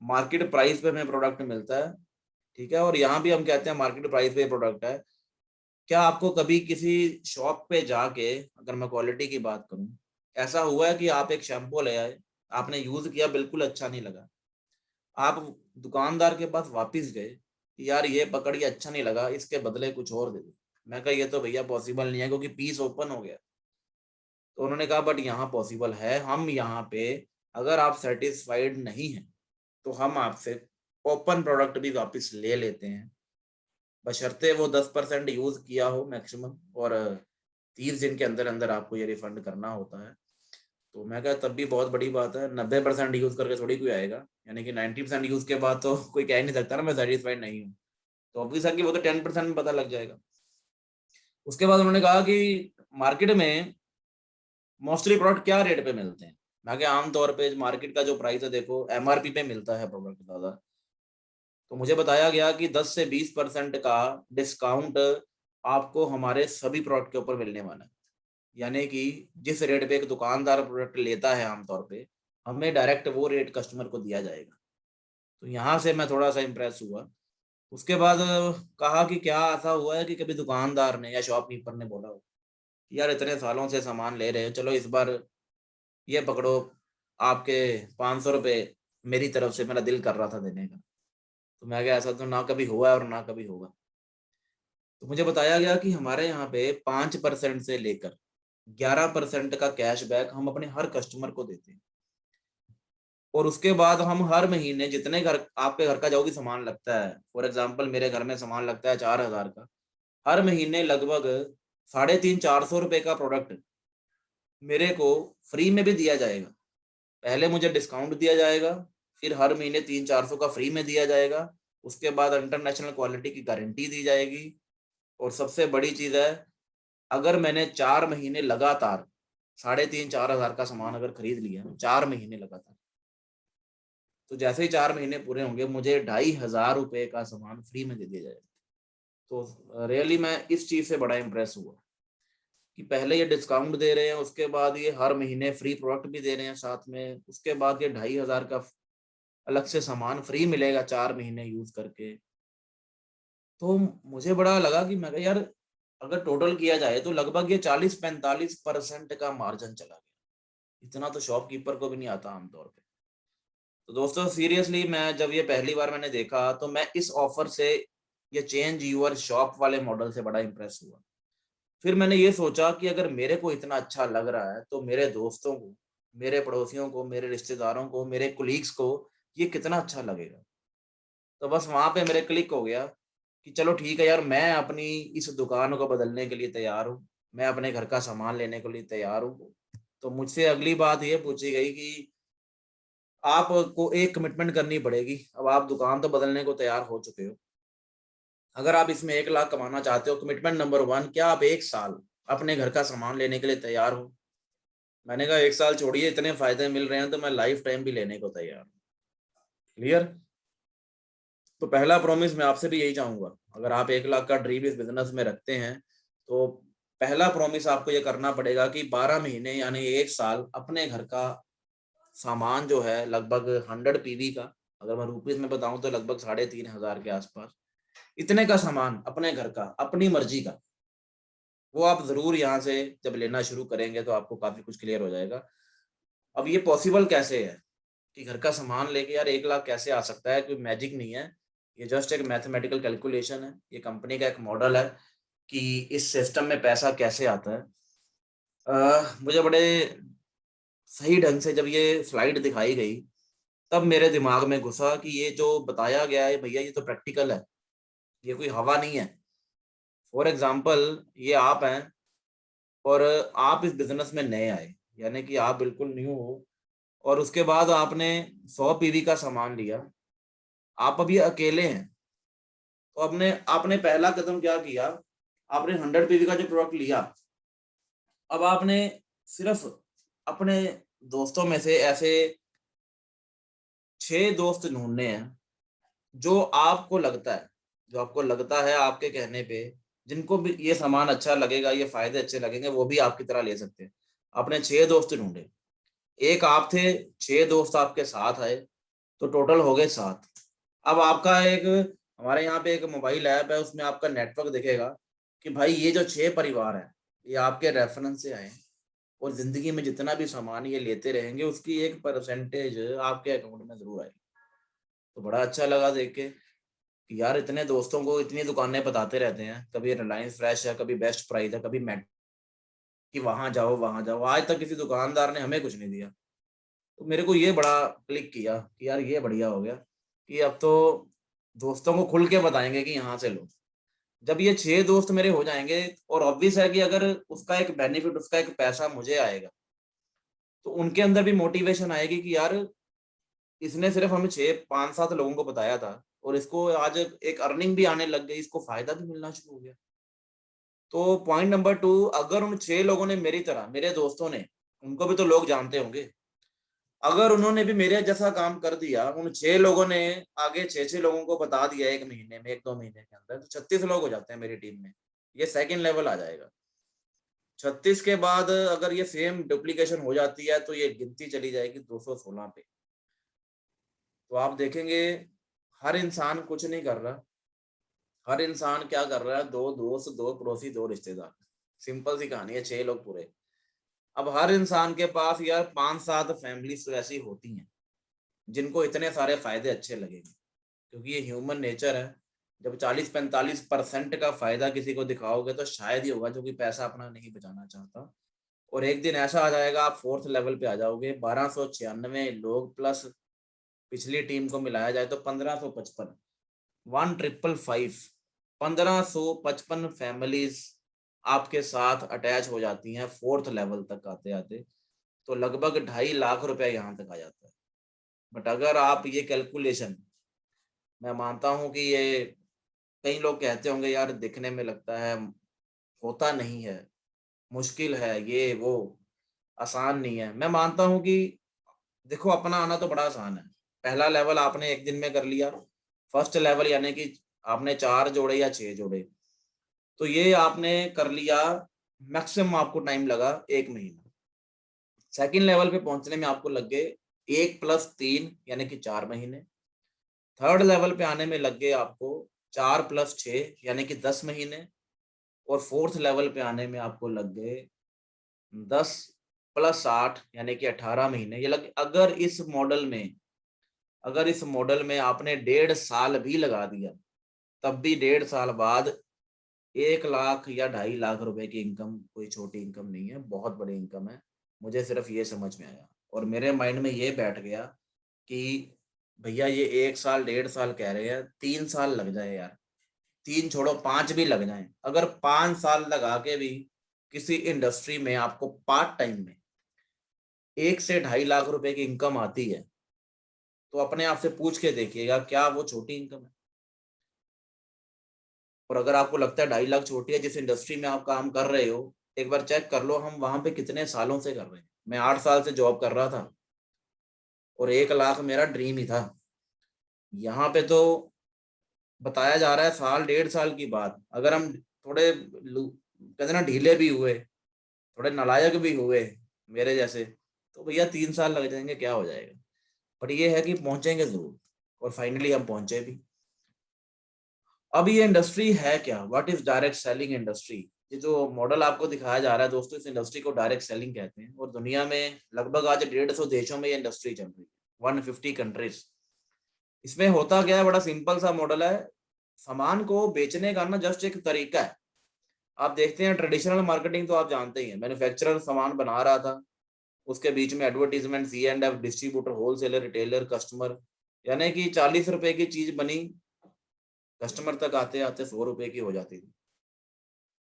मार्केट प्राइस पे हमें प्रोडक्ट मिलता है, ठीक है, और यहाँ भी हम कहते हैं मार्केट प्राइस पे प्रोडक्ट है। क्या आपको कभी किसी शॉप पे जाके, अगर मैं क्वालिटी की बात करूं, ऐसा हुआ है कि आप एक शैम्पू ले आए, आपने यूज किया, बिल्कुल अच्छा नहीं लगा, आप दुकानदार के पास वापस गए कि यार ये पकड़ के अच्छा नहीं लगा, इसके बदले कुछ और दे दो? मैं कहा ये तो भैया पॉसिबल नहीं है, क्योंकि पीस ओपन हो गया। तो उन्होंने कहा बट यहाँ पॉसिबल है, हम यहाँ पे अगर आप सेटिस्फाइड नहीं हैं तो हम आपसे ओपन प्रोडक्ट भी वापस ले लेते हैं, बशर्ते वो 10% यूज किया हो मैक्सिमम, और 30 दिन के अंदर अंदर आपको ये रिफंड करना होता है। तो मैं कहा तब भी बहुत बड़ी बात है, 90% यूज करके थोड़ी कोई आएगा, यानी कि 90% यूज के बाद तो कोई कह ही नहीं सकता ना मैं सेटिस्फाइड नहीं हूँ। तो ऑब्वियस है कि वो तो 10% में पता लग जाएगा। उसके बाद उन्होंने कहा कि मार्केट में मोस्टली प्रोडक्ट क्या रेट पे मिलते हैं? मैं क्या आमतौर पे मार्केट का जो प्राइस है, देखो एमआरपी पे मिलता है प्रोडक्ट ज्यादा। तो मुझे बताया गया कि 10 से 20% का डिस्काउंट आपको हमारे सभी प्रोडक्ट के ऊपर मिलने वाला है। यानी कि जिस रेट पे एक दुकानदार प्रोडक्ट लेता है आमतौर पे, हमें डायरेक्ट वो रेट कस्टमर को दिया जाएगा। तो यहाँ से मैं थोड़ा सा इम्प्रेस हुआ। उसके बाद कहा कि क्या ऐसा हुआ है कि कभी दुकानदार ने या शॉपकीपर ने बोला हो कि यार इतने सालों से सामान ले रहे हो, चलो इस बार ये पकड़ो, आपके 500 रुपये मेरी तरफ से, मेरा दिल कर रहा था देने का। तो मैं क्या, ऐसा तो ना कभी हुआ है और ना कभी होगा। तो मुझे बताया गया कि हमारे यहाँ पे 5% से लेकर 11% का कैशबैक हम अपने हर कस्टमर को देते हैं, और उसके बाद हम हर महीने जितने घर आपके घर का जो भी सामान लगता है, फॉर एग्जाम्पल मेरे घर में सामान लगता है 4,000 का, हर महीने लगभग 350-400 रुपए का प्रोडक्ट मेरे को फ्री में भी दिया जाएगा। पहले मुझे डिस्काउंट दिया जाएगा, फिर हर महीने 300-400 का फ्री में दिया जाएगा, उसके बाद इंटरनेशनल क्वालिटी की गारंटी दी जाएगी। और सबसे बड़ी चीज है, अगर मैंने 4 महीने लगातार 3,500-4,000 का सामान अगर खरीद लिया 4 महीने लगातार, तो जैसे ही 4 महीने पूरे होंगे मुझे 2,500 रुपए का सामान फ्री में दे दिया जाएगा। तो रियली मैं इस चीज से बड़ा इंप्रेस हुआ कि पहले ये डिस्काउंट दे रहे हैं, उसके बाद ये हर महीने फ्री प्रोडक्ट भी दे रहे हैं साथ में, उसके बाद ये 2,500 का अलग से सामान फ्री मिलेगा 4 महीने यूज करके। तो मुझे बड़ा लगा कि मैं कहा यार, अगर टोटल किया जाए तो लगभग ये 40-45% का मार्जिन चला गया। इतना तो शॉपकीपर को भी नहीं आता आमतौर पे। तो दोस्तों सीरियसली मैं जब ये पहली बार मैंने देखा तो मैं इस ऑफर से, ये चेंज यूर शॉप वाले मॉडल से बड़ा इंप्रेस हुआ। फिर मैंने ये सोचा कि अगर मेरे को इतना अच्छा लग रहा है तो मेरे दोस्तों को, मेरे पड़ोसियों को, मेरे रिश्तेदारों को, मेरे कुलीग्स को ये कितना अच्छा लगेगा। तो बस वहां पे मेरे क्लिक हो गया कि चलो ठीक है यार, मैं अपनी इस दुकान को बदलने के लिए तैयार हूँ, मैं अपने घर का सामान लेने के लिए तैयार हूँ। तो मुझसे अगली बात ये पूछी गई कि आपको एक कमिटमेंट करनी पड़ेगी। अब आप दुकान तो बदलने को तैयार हो चुके हो, अगर आप इसमें 1 लाख कमाना चाहते हो, कमिटमेंट नंबर 1, क्या आप 1 साल अपने घर का सामान लेने के लिए तैयार हो? मैंने कहा 1 साल छोड़िए, इतने फायदे मिल रहे हैं तो मैं लाइफ टाइम भी लेने को तैयार हूँ। क्लियर? तो पहला प्रॉमिस मैं आपसे भी यही चाहूंगा, अगर आप 1 लाख का ड्रीम इस बिजनेस में रखते हैं तो पहला प्रॉमिस आपको ये करना पड़ेगा कि 12 महीने यानी 1 साल अपने घर का सामान जो है लगभग 100 PV का, अगर मैं रुपीज में बताऊं तो लगभग 3,500 के आसपास, इतने का सामान अपने घर का अपनी मर्जी का, वो आप जरूर यहाँ से जब लेना शुरू करेंगे तो आपको काफी कुछ क्लियर हो जाएगा। अब ये पॉसिबल कैसे है कि घर का सामान लेके यार 1 लाख कैसे आ सकता है? कोई मैजिक नहीं है, ये जस्ट एक मैथमेटिकल कैलकुलेशन है, ये कंपनी का एक मॉडल है कि इस सिस्टम में पैसा कैसे आता है। मुझे बड़े सही ढंग से जब ये स्लाइड दिखाई गई तब मेरे दिमाग में घुसा कि ये जो बताया गया है भैया, ये तो प्रैक्टिकल है, ये कोई हवा नहीं है। फॉर एग्जाम्पल, ये आप हैं और आप इस बिजनेस में नए आए, यानी कि आप बिल्कुल न्यू हो, और उसके बाद आपने 100 PV का सामान लिया, आप अभी अकेले हैं। तो आपने आपने पहला कदम क्या किया, आपने 100 PV का जो प्रोडक्ट लिया, अब आपने सिर्फ अपने दोस्तों में से ऐसे 6 दोस्त ढूंढने हैं जो आपको लगता है आपके कहने पे जिनको भी ये सामान अच्छा लगेगा, ये फायदे अच्छे लगेंगे, वो भी आपकी तरह ले सकते हैं। आपने 6 दोस्त ढूंढे, एक आप थे, 6 दोस्त आपके साथ आए, तो टोटल हो गए 7। अब आपका एक, हमारे यहाँ पे एक मोबाइल ऐप है, उसमें आपका नेटवर्क दिखेगा कि भाई ये जो 6 परिवार है ये आपके रेफरेंस से आए हैं, और जिंदगी में जितना भी सामान ये लेते रहेंगे उसकी एक परसेंटेज आपके अकाउंट में जरूर आएगी। तो बड़ा अच्छा लगा देख के कि यार इतने दोस्तों को इतनी दुकानें बताते रहते हैं, कभी रिलायंस फ्रेश है, कभी बेस्ट प्राइस है, कभी मेट, कि वहां जाओ, आज तक किसी दुकानदार ने हमें कुछ नहीं दिया। तो मेरे को ये बड़ा क्लिक किया कि यार ये बढ़िया हो गया कि अब तो दोस्तों को खुल के बताएंगे कि यहाँ से लो। जब ये 6 दोस्त मेरे हो जाएंगे, और ऑब्वियस है कि अगर उसका एक बेनिफिट, उसका एक पैसा मुझे आएगा, तो उनके अंदर भी मोटिवेशन आएगी कि यार इसने सिर्फ हमें 6-5-7 लोगों को बताया था और इसको आज एक अर्निंग भी आने लग गई, इसको फायदा भी मिलना शुरू हो गया। तो पॉइंट नंबर 2, अगर उन 6 लोगों ने मेरी तरह, मेरे दोस्तों ने, उनको भी तो लोग जानते होंगे, अगर उन्होंने भी मेरे जैसा काम कर दिया, उन 6 लोगों ने आगे 6-6 लोगों को बता दिया 1 महीने में, 1-2 महीने के अंदर, तो 36 लोग हो जाते हैं मेरी टीम में। ये सेकंड लेवल आ जाएगा। 36 के बाद अगर ये सेम डुप्लीकेशन हो जाती है तो ये गिनती चली जाएगी 216 पे। तो आप देखेंगे हर इंसान कुछ नहीं कर रहा, हर इंसान क्या कर रहा है, 2 दोस्त, 2 पड़ोसी, 2 रिश्तेदार, सिंपल सी कहानी है, 6 लोग पूरे। अब हर इंसान के पास यार 5-7 फैमिलीज तो ऐसी होती हैं जिनको इतने सारे फायदे अच्छे लगेंगे, क्योंकि ये ह्यूमन नेचर है। जब 40-45% का फायदा किसी को दिखाओगे तो शायद ही होगा जो कि पैसा अपना नहीं बचाना चाहता। और एक दिन ऐसा आ जाएगा, आप 4th लेवल पे आ जाओगे, 1296 लोग प्लस पिछली टीम को मिलाया जाए तो 1555, 1555 फैमिलीज आपके साथ अटैच हो जाती हैं 4th लेवल तक आते आते, तो लगभग 2.5 लाख रुपया यहाँ तक आ जाता है। बट अगर आप ये कैलकुलेशन, मैं मानता हूँ कि ये कई लोग कहते होंगे यार दिखने में लगता है, होता नहीं है, मुश्किल है, ये वो, आसान नहीं है। मैं मानता हूँ कि देखो अपना आना तो बड़ा आसान है। पहला लेवल आपने एक दिन में कर लिया, फर्स्ट लेवल यानी कि आपने 4 जोड़े या 6 जोड़े, तो ये आपने कर लिया, मैक्सिमम आपको टाइम लगा 1 महीना। सेकंड लेवल पे पहुंचने में आपको लग गए 1 + 3 यानी कि 4 महीने। थर्ड लेवल पे आने में लग गए आपको 4 + 6 यानी कि 10 महीने। और फोर्थ लेवल पे आने में आपको लग गए 10 + 8 यानी कि 18 महीने। ये लग, अगर इस मॉडल में आपने 1.5 साल भी लगा दिया, तब भी 1.5 साल बाद 1 लाख या 2.5 लाख रुपए की इनकम कोई छोटी इनकम नहीं है, बहुत बड़ी इनकम है। मुझे सिर्फ ये समझ में आया और मेरे माइंड में ये बैठ गया कि भैया ये 1 साल 1.5 साल कह रहे हैं, 3 साल लग जाए यार, 3 छोड़ो 5 भी लग जाएं। अगर 5 साल लगा के भी किसी इंडस्ट्री में आपको पार्ट टाइम में 1 से 2.5 लाख रुपए की इनकम आती है, तो अपने आप से पूछ के देखिएगा क्या वो छोटी इनकम है। और अगर आपको लगता है 2.5 लाख छोटी है, जिस इंडस्ट्री में आप काम कर रहे हो, एक बार चेक कर लो हम वहां पे कितने सालों से कर रहे हैं। मैं 8 साल से जॉब कर रहा था और 1 लाख मेरा ड्रीम ही था। यहाँ पे तो बताया जा रहा है साल 1.5 साल की बात। अगर हम थोड़े कहते ना ढीले भी हुए, थोड़े नालायक भी हुए मेरे जैसे, तो भैया 3 साल लग जाएंगे, क्या हो जाएगा। बट ये है कि पहुंचेंगे जरूर, और फाइनली हम पहुंचे भी। अब ये इंडस्ट्री है क्या, what is direct selling industry. ये जो मॉडल आपको दिखाया जा रहा है दोस्तों, इस इंडस्ट्री को डायरेक्ट सेलिंग कहते हैं। और दुनिया में लगभग आज 150 देशों में ये इंडस्ट्री चल रही है, 150 कंट्रीज। इसमें होता क्या है, बड़ा सिंपल सा मॉडल है। सामान को बेचने का ना जस्ट एक तरीका है। आप देखते हैं ट्रेडिशनल मार्केटिंग तो आप जानते ही हैं, मैन्युफैक्चरर सामान बना रहा था, उसके बीच में advertisement, C&F, distributor, wholesaler, retailer, customer, यानी कि 40 रुपए की चीज बनी, कस्टमर तक आते आते 100 रुपए की हो जाती थी,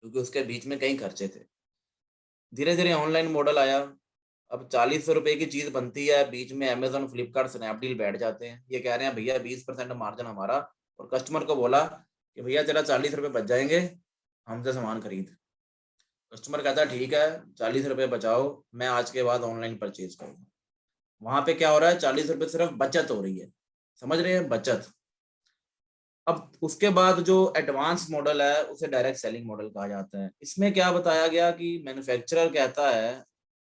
क्योंकि उसके बीच में कई खर्चे थे। धीरे धीरे ऑनलाइन मॉडल आया, अब 40 रुपए की चीज बनती है, बीच में अमेजोन, फ्लिपकार्ट, स्नैपडील बैठ जाते हैं। ये कह रहे हैं भैया 20% मार्जिन हमारा, और कस्टमर को बोला कि भैया तेरा 40 रुपए बच जाएंगे, हमसे सामान खरीद। कस्टमर कहता है ठीक है 40 रुपए बचाओ, मैं आज के बाद ऑनलाइन परचेज करूंगा। वहां पे क्या हो रहा है, 40 रुपए सिर्फ बचत हो रही है, समझ रहे हैं, बचत। अब उसके बाद जो एडवांस मॉडल है उसे डायरेक्ट सेलिंग मॉडल कहा जाता है। इसमें क्या बताया गया कि मैन्युफैक्चरर कहता है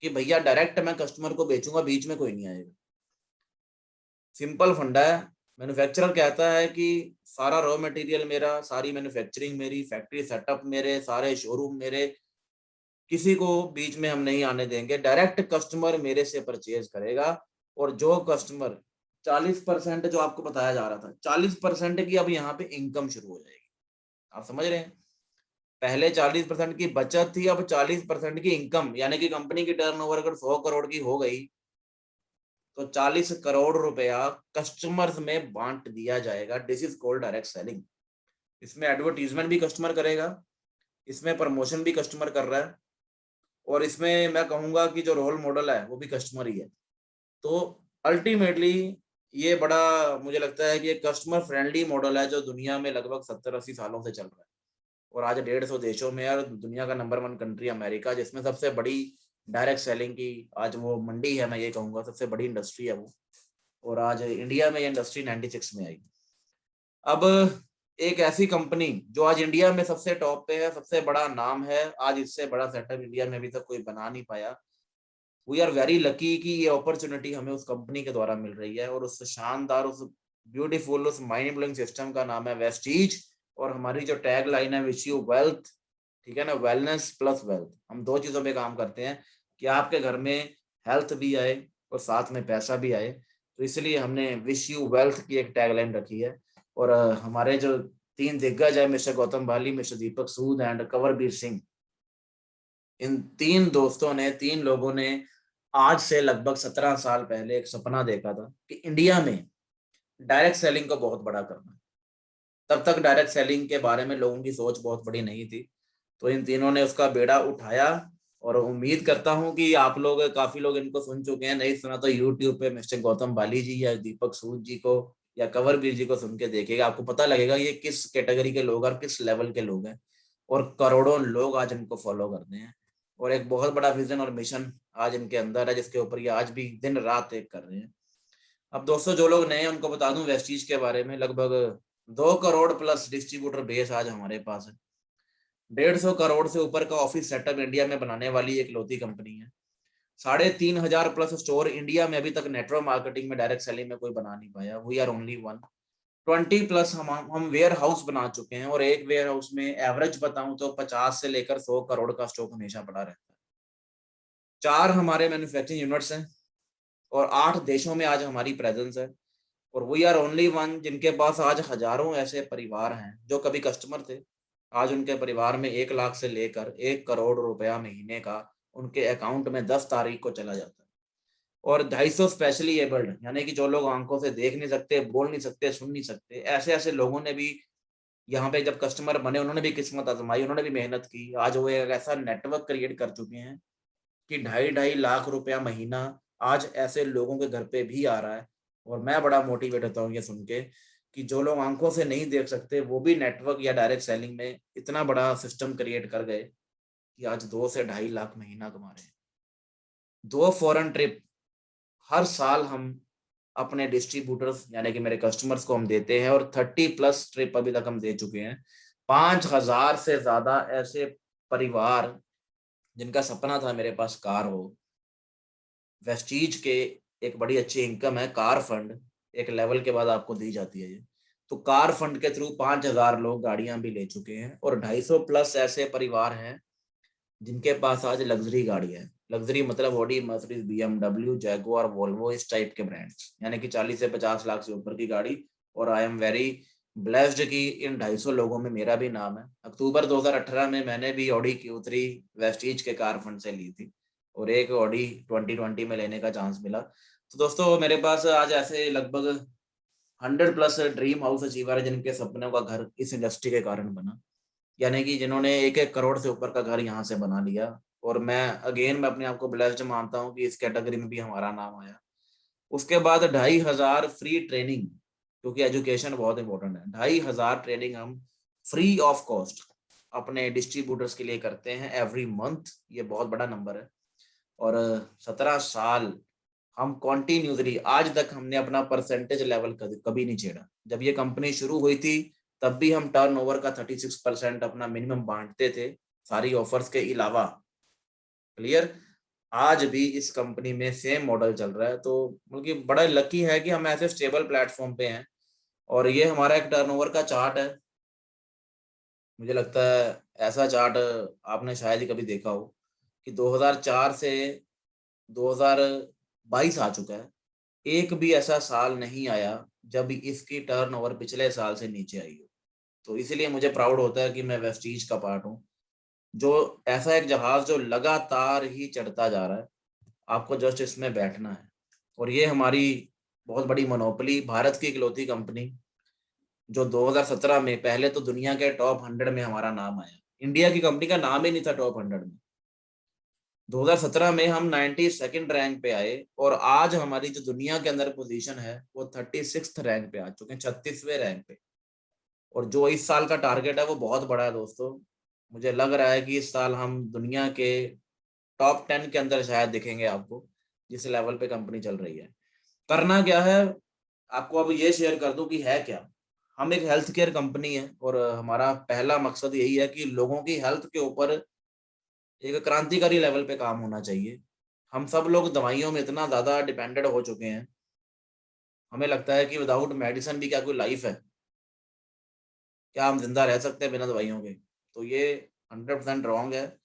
कि भैया डायरेक्ट मैं कस्टमर को बेचूंगा, बीच में कोई नहीं आएगा। सिंपल फंडा है। मैन्युफैक्चरर कहता है कि सारा रॉ मटेरियल मेरा, सारी मैन्युफैक्चरिंग मेरी, फैक्ट्री सेटअप मेरे, सारे शोरूम मेरे, किसी को बीच में हम नहीं आने देंगे, डायरेक्ट कस्टमर मेरे से परचेज करेगा। और जो कस्टमर 40% जो आपको बताया जा रहा था, 40% की अब यहाँ पे इनकम शुरू हो जाएगी। आप समझ रहे हैं, पहले 40% की बचत थी, अब 40% की इनकम, यानी कि कंपनी की टर्नओवर अगर 100 करोड़ की हो गई, तो 40 करोड़ रुपया कस्टमर्स में बांट दिया जाएगा। This is called direct selling. इसमें एडवर्टीजमेंट भी कस्टमर करेगा, इसमें प्रमोशन भी कस्टमर कर रहा है, और इसमें मैं कहूंगा कि जो रोल मॉडल है वो भी कस्टमर ही है। तो अल्टीमेटली ये बड़ा मुझे लगता है कि एक कस्टमर फ्रेंडली मॉडल है, जो दुनिया में लगभग 70-80 सालों से चल रहा है, और आज 150 देशों में, और दुनिया का नंबर 1 कंट्री अमेरिका, जिसमें सबसे बड़ी डायरेक्ट सेलिंग की आज वो मंडी है, मैं ये कहूंगा सबसे बड़ी इंडस्ट्री है वो। और आज इंडिया में ये इंडस्ट्री 96 में आई। अब एक ऐसी कंपनी जो आज इंडिया में सबसे टॉप पे है, सबसे बड़ा नाम है, आज इससे बड़ा सेटअप इंडिया में अभी तक कोई बना नहीं पाया। वी आर वेरी लकी कि ये अपॉर्चुनिटी हमें उस कंपनी के द्वारा मिल रही है, और उस शानदार, उस ब्यूटीफुल, उस माइंड ब्लोइंग सिस्टम का नाम है वेस्टीज। और हमारी जो टैग लाइन है, विश यू वेल्थ, ठीक है ना, वेलनेस प्लस वेल्थ। हम 2 चीजों पे काम करते हैं कि आपके घर में हेल्थ भी आए और साथ में पैसा भी आए। तो इसलिए हमने विश यू वेल्थ की एक टैग लाइन रखी है। और हमारे जो 3 दिग्गज है, mister Gautam Bhali, mister Deepak Sood and Kanwarbir Singh, इन 3 दोस्तों ने, 3 लोगों ने आज से लगभग 17 साल पहले एक सपना देखा था कि इंडिया में डायरेक्ट सेलिंग को बहुत बड़ा करना है। तब तक डायरेक्ट सेलिंग के बारे में लोगों की सोच बहुत बड़ी नहीं थी। तो इन तीनों ने उसका बेड़ा उठाया और उम्मीद करता हूं कि आप लोग, काफी लोग इनको सुन चुके हैं, नहीं सुना तो यूट्यूब पे मिस्टर गौतम बाली जी या दीपक सूद जी को या कंवरवीर जी को सुन के देखिएगा, आपको पता लगेगा ये किस कैटेगरी के लोग हैं और किस लेवल के लोग हैं। और करोड़ों लोग आज इनको फॉलो करते हैं और एक बहुत बड़ा विजन और मिशन आज इनके अंदर है, जिसके ऊपर ये आज भी दिन रात एक कर रहे हैं। अब दोस्तों जो लोग नए हैं उनको बता दूं वेस्टीज के बारे में, लगभग 2 करोड़ प्लस डिस्ट्रीब्यूटर बेस आज हमारे पास है। 150 करोड़ से ऊपर का ऑफिस सेटअप इंडिया में बनाने वाली एक लौती कंपनी है। 3,500 प्लस स्टोर इंडिया में अभी तक नेटवर्क मार्केटिंग में डायरेक्ट सेलिंग में कोई बना नहीं पाया, वी आर ओनली वन। 20 प्लस हम वेयर हाउस बना चुके हैं और एक वेयर हाउस में एवरेज बताऊं तो 50 से लेकर 100 करोड़ का स्टॉक हमेशा पड़ा रहता है। 4 हमारे मैन्युफैक्चरिंग यूनिट्स हैं और 8 देशों में आज हमारी प्रेजेंस है। और वी आर ओनली वन जिनके पास आज हजारों ऐसे परिवार हैं जो कभी कस्टमर थे, आज उनके परिवार में 1 लाख से लेकर 1 करोड़ रुपया महीने का उनके अकाउंट में 10 तारीख को चला जाता है। और 250 स्पेशली एबल्ड, यानी कि जो लोग आंखों से देख नहीं सकते, बोल नहीं सकते, सुन नहीं सकते, ऐसे ऐसे लोगों ने भी यहाँ पे जब कस्टमर बने, उन्होंने भी किस्मत आजमाई, उन्होंने भी मेहनत की, आज वो एक ऐसा नेटवर्क क्रिएट कर चुके हैं कि 2.5 लाख रुपया महीना आज ऐसे लोगों के घर पे भी आ रहा है। और मैं बड़ा मोटिवेट होता हूँ ये सुन के कि जो लोग आंखों से नहीं देख सकते वो भी नेटवर्क या डायरेक्ट सेलिंग में इतना बड़ा सिस्टम क्रिएट कर गए कि आज 2 से 2.5 लाख महीना कमा रहे हैं। 2 फॉरेन ट्रिप हर साल हम अपने डिस्ट्रीब्यूटर्स यानी कि मेरे कस्टमर्स को हम देते हैं और 30 प्लस ट्रिप अभी तक हम दे चुके हैं। 5,000 से ज्यादा ऐसे परिवार जिनका सपना था मेरे पास कार हो, वेस्टीज के एक बड़ी अच्छी इनकम है, कार फंड एक लेवल के बाद आपको दी जाती है ये, तो कार फंड के थ्रू 5,000 लोग गाड़ियां भी ले चुके हैं और 250 प्लस ऐसे परिवार हैं जिनके पास आज लग्जरी गाड़ी है। लग्जरी मतलब Audi, Mercedes, BMW, Jaguar, Volvo, इस टाइप के ब्रांड्स, यानी कि 40 से 50 लाख से ऊपर की गाड़ी। और आई एम वेरी ब्लेस्ड कि इन 250 लोगों में मेरा भी नाम है। अक्टूबर 2018 में मैंने भी ऑडी Q3 वेस्टीज के कार फंड से ली थी और एक ऑडी 2020 में लेने का चांस मिला। तो दोस्तों मेरे पास आज ऐसे लगभग 100 प्लस ड्रीम हाउस अचीवर है जिनके सपनों का घर इस इंडस्ट्री के कारण बना, यानी कि जिन्होंने 1-1 करोड़ से ऊपर का घर यहाँ से बना लिया। और मैं अपने आप को ब्लेस्ड मानता हूँ कि इस कैटेगरी में भी हमारा नाम आया। उसके बाद 2,500 फ्री ट्रेनिंग, क्योंकि एजुकेशन बहुत इंपॉर्टेंट है, 2,500 ट्रेनिंग हम फ्री ऑफ कॉस्ट अपने डिस्ट्रीब्यूटर्स के लिए करते हैं एवरी मंथ। ये बहुत बड़ा नंबर है। और 17 साल हम कॉन्टिन्यूसली, आज तक हमने अपना परसेंटेज लेवल कभी नहीं छेड़ा। जब ये कंपनी शुरू हुई थी तब भी हम टर्नओवर का 36% अपना मिनिमम बांटते थे सारी ऑफर्स के अलावा। क्लियर? आज भी इस कंपनी में सेम मॉडल चल रहा है। तो बल्कि बड़ा लकी है कि हम ऐसे स्टेबल प्लेटफॉर्म पे हैं। और ये हमारा एक टर्नओवर का चार्ट है, मुझे लगता है ऐसा चार्ट आपने शायद ही कभी देखा हो कि 2004 से 2022 आ चुका है, एक भी ऐसा साल नहीं आया जब इसकी टर्नओवर पिछले साल से नीचे आई हो। तो इसीलिए मुझे प्राउड होता है कि मैं वेस्टीज का पार्ट हूँ, जो ऐसा एक जहाज जो लगातार ही चढ़ता जा रहा है, आपको जस्ट इसमें बैठना है। और ये हमारी बहुत बड़ी मोनोपोली, भारत की इकलौती कंपनी जो 2017 में पहले तो दुनिया के टॉप 100 में हमारा नाम आया। इंडिया की कंपनी का नाम ही नहीं था टॉप 100 में। 2017 में हम 92nd रैंक पे आए और आज हमारी जो दुनिया के अंदर पोजीशन है वो 36th रैंक पे आ चुके हैं, 36वें रैंक पे। और जो इस साल का टारगेट है वो बहुत बड़ा है दोस्तों। मुझे लग रहा है कि इस साल हम दुनिया के टॉप 10 के अंदर शायद दिखेंगे आपको, जिस लेवल पे कंपनी चल रही है। करना क्या है आपको अब ये शेयर कर दूं कि है क्या। हम एक हेल्थ केयर कंपनी है और हमारा पहला मकसद यही है कि लोगों की हेल्थ के ऊपर एक क्रांतिकारी लेवल पे काम होना चाहिए। हम सब लोग दवाइयों में इतना ज्यादा डिपेंडेड हो चुके हैं, हमें लगता है कि विदाउट मेडिसिन भी क्या कोई लाइफ है, क्या हम जिंदा रह सकते हैं बिना दवाइयों के? तो ये 100% रॉन्ग है।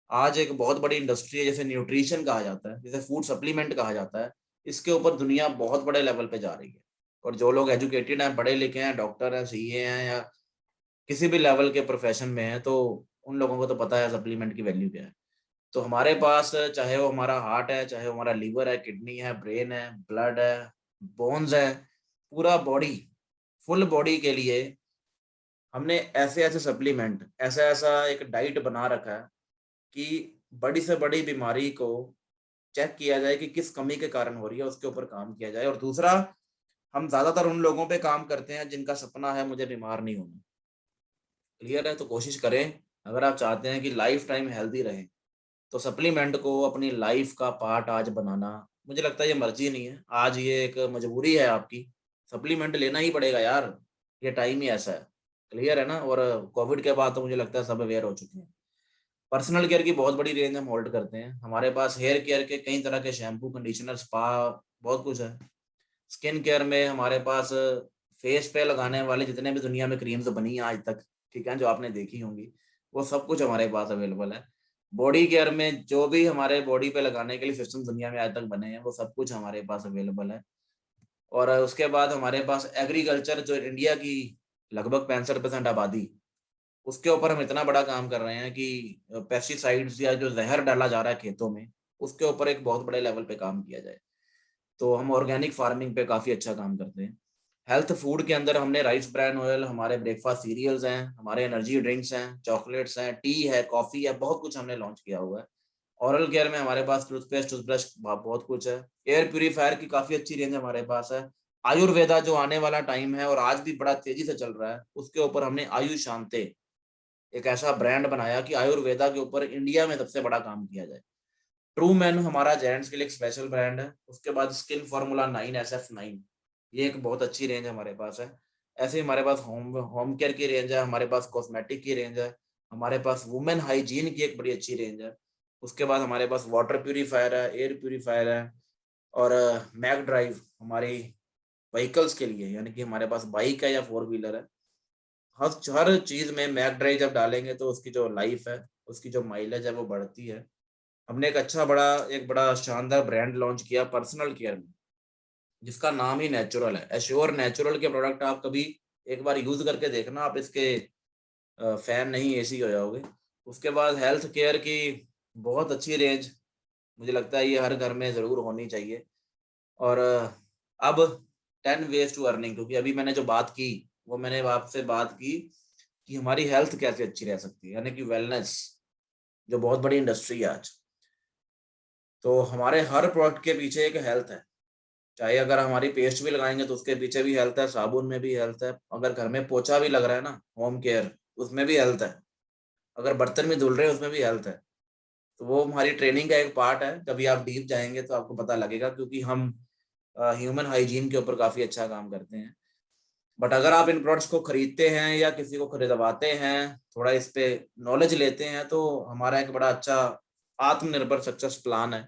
आज एक बहुत बड़ी इंडस्ट्री है, जैसे न्यूट्रिशन कहा जाता है, जैसे फूड सप्लीमेंट कहा जाता है, इसके ऊपर दुनिया बहुत बड़े लेवल पे जा रही है। और जो लोग एजुकेटेड हैं, पढ़े लिखे हैं, डॉक्टर हैं, सीए हैं या किसी भी लेवल के प्रोफेशन में हैं, तो उन लोगों को तो पता है सप्लीमेंट की वैल्यू क्या है। तो हमारे पास चाहे वो हमारा हार्ट है, चाहे वो हमारा लीवर है, किडनी है, ब्रेन है, ब्लड है, बोन्स है, पूरा बॉडी, फुल बॉडी के लिए हमने ऐसे ऐसे सप्लीमेंट, ऐसा ऐसा एक डाइट बना रखा है कि बड़ी से बड़ी बीमारी को चेक किया जाए कि किस कमी के कारण हो रही है, उसके ऊपर काम किया जाए। और दूसरा, हम ज्यादातर उन लोगों पे काम करते हैं जिनका सपना है मुझे बीमार नहीं होना। क्लियर है? तो कोशिश करें, अगर आप चाहते हैं कि लाइफ टाइम हेल्दी रहें, तो सप्लीमेंट को अपनी लाइफ का पार्ट आज बनाना, मुझे लगता है ये मर्जी नहीं है, आज ये एक मजबूरी है आपकी। सप्लीमेंट लेना ही पड़ेगा यार, ये टाइम ही ऐसा है। क्लियर है ना? और कोविड के बाद तो मुझे लगता है सब अवेयर हो चुके हैं। पर्सनल केयर की बहुत बड़ी रेंज हम होल्ड करते हैं। हमारे पास हेयर केयर के कई तरह के शैम्पू, कंडीशनर, स्पा, बहुत कुछ है। स्किन केयर में हमारे पास फेस पे लगाने वाले जितने भी दुनिया में क्रीम्स बनी हैं आज तक, ठीक है, जो आपने देखी होंगी, वो सब कुछ हमारे पास अवेलेबल है। बॉडी केयर में जो भी हमारे बॉडी पे लगाने के लिए सिस्टम दुनिया में आज तक बने हैं, वो सब कुछ हमारे पास अवेलेबल है। और उसके बाद हमारे पास एग्रीकल्चर, जो इंडिया की लगभग 65% आबादी, उसके ऊपर हम इतना बड़ा काम कर रहे हैं कि पेस्टिसाइड्स या जो जहर डाला जा रहा है खेतों में, उसके ऊपर एक बहुत बड़े लेवल पे काम किया जाए। तो हम ऑर्गेनिक फार्मिंग पे काफी अच्छा काम करते हैं। हेल्थ फूड के अंदर हमने राइस ब्रान ऑयल, हमारे ब्रेकफास्ट सीरियल्स हैं, हमारे एनर्जी ड्रिंक्स हैं, चॉकलेट्स हैं, टी है, कॉफी है, बहुत कुछ हमने लॉन्च किया हुआ है। ओरल केयर में हमारे पास टूथपेस्ट, टूथब्रश, बहुत कुछ है। एयर प्यूरीफायर की काफी अच्छी रेंज हमारे पास है। आयुर्वेदा, जो आने वाला टाइम है और आज भी बड़ा तेजी से चल रहा है, उसके ऊपर हमने आयुष शांते, एक ऐसा ब्रांड बनाया कि आयुर्वेदा के ऊपर इंडिया में सबसे बड़ा काम किया जाए। ट्रू मैन हमारा जेंट्स के लिए एक स्पेशल ब्रांड है। उसके बाद स्किन फॉर्मूला 9 SF9, ये एक बहुत अच्छी रेंज हमारे पास है। ऐसे ही हमारे पास होम होम केयर की रेंज है, हमारे पास कॉस्मेटिक की रेंज है, हमारे पास वुमेन हाइजीन की एक बड़ी अच्छी रेंज है। उसके बाद हमारे पास वाटर प्यूरीफायर है, एयर प्यूरीफायर है, और मैक ड्राइव हमारी व्हीकल्स के लिए, यानी कि हमारे पास बाइक है या 4 व्हीलर है, हर चीज में मैक ड्राइव जब डालेंगे तो उसकी जो लाइफ है, उसकी जो माइलेज है, वो बढ़ती है। हमने एक बड़ा शानदार ब्रांड लॉन्च किया पर्सनल केयर में, जिसका नाम ही नेचुरल है। एश्योर नेचुरल के प्रोडक्ट आप कभी एक बार यूज करके देखना, आप इसके फैन नहीं एसी हो जाओगे। उसके बाद हेल्थ केयर की बहुत अच्छी रेंज, मुझे लगता है ये हर घर में जरूर होनी चाहिए। और अब 10 ways टू अर्निंग, क्योंकि अभी मैंने जो बात की, वो मैंने आपसे बात की कि हमारी हेल्थ कैसे अच्छी रह सकती है, यानी कि वेलनेस, जो बहुत बड़ी इंडस्ट्री है आज। तो हमारे हर प्रोडक्ट के पीछे एक हेल्थ है। चाहे अगर हमारी पेस्ट भी लगाएंगे तो उसके पीछे भी हेल्थ है, साबुन में भी हेल्थ है, अगर घर में पोछा भी लग रहा है ना, होम केयर, उसमें भी हेल्थ है, अगर बर्तन भी धुल रहे हैं उसमें भी हेल्थ है। तो वो हमारी ट्रेनिंग का एक पार्ट है। कभी आप डीप जाएंगे तो आपको पता लगेगा, क्योंकि हम ह्यूमन हाइजीन के ऊपर काफी अच्छा काम करते हैं। बट अगर आप इन प्रोडक्ट्स को खरीदते हैं या किसी को खरीदवाते हैं, थोड़ा इस पे नॉलेज लेते हैं, तो हमारा एक बड़ा अच्छा आत्मनिर्भर सक्सेस प्लान है,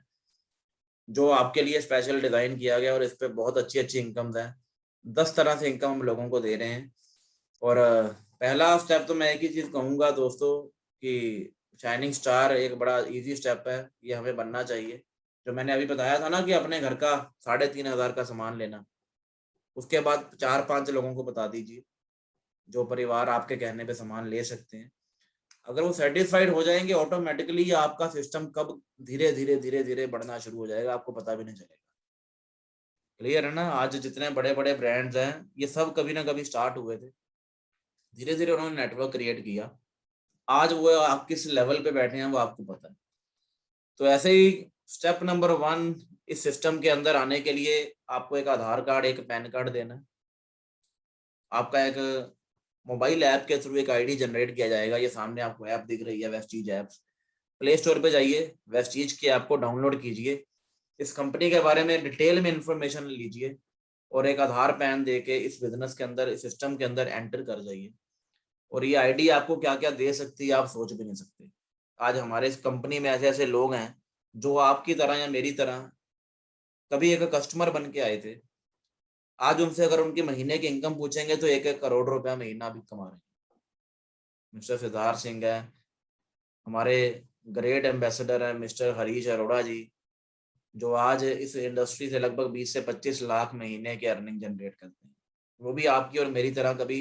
जो आपके लिए स्पेशल डिजाइन किया गया, और इस पे बहुत अच्छी अच्छी इनकम्स हैं। 10 तरह से इनकम हम लोगों को दे रहे हैं। और पहला स्टेप तो मैं एक ही चीज कहूंगा दोस्तों, कि शाइनिंग स्टार एक बड़ा इजी स्टेप है, ये हमें बनना चाहिए। जो मैंने अभी बताया था ना कि अपने घर का 3,500 का सामान लेना, उसके बाद 4-5 लोगों को बता दीजिए जो परिवार आपके कहने पे सामान ले सकते हैं। अगर वो सेटिस्फाइड हो जाएंगे, ऑटोमेटिकली आपका सिस्टम कब धीरे धीरे धीरे धीरे बढ़ना शुरू हो जाएगा, आपको पता भी नहीं चलेगा। क्लियर है ना? आज जितने बड़े बड़े ब्रांड्स हैं, ये सब कभी ना कभी स्टार्ट हुए थे, धीरे धीरे उन्होंने नेटवर्क क्रिएट किया, आज वो आप किस लेवल पे बैठे हैं वो आपको पता है। तो ऐसे ही स्टेप नंबर 1, इस सिस्टम के अंदर आने के लिए आपको एक आधार कार्ड, एक पैन कार्ड देना है। आपका एक मोबाइल ऐप के थ्रू एक आईडी जनरेट किया जाएगा। ये सामने आपको ऐप दिख रही है, वेस्टीज ऐप्स। प्ले स्टोर पे जाइए, वेस्टीज की ऐप को डाउनलोड कीजिए, इस कंपनी के बारे में डिटेल में इंफॉर्मेशन लीजिए, और एक आधार पैन देके इस बिजनेस के अंदर, इस सिस्टम के अंदर एंटर कर जाइए। और ये आईडी आपको क्या क्या दे सकती है आप सोच भी नहीं सकते। आज हमारे इस कंपनी में ऐसे ऐसे लोग हैं जो आपकी तरह या मेरी तरह कभी एक कस्टमर बन के आए थे। आज उनसे अगर उनके महीने की इनकम पूछेंगे तो 1-1 करोड़ रुपया महीना भी कमा रहे हैं। मिस्टर सिद्धार्थ सिंह है, हमारे ग्रेट एम्बेसडर है मिस्टर हरीश अरोड़ा जी, जो आज इस इंडस्ट्री से लगभग 20 से 25 लाख महीने के अर्निंग जनरेट करते हैं। वो भी आपकी और मेरी तरह कभी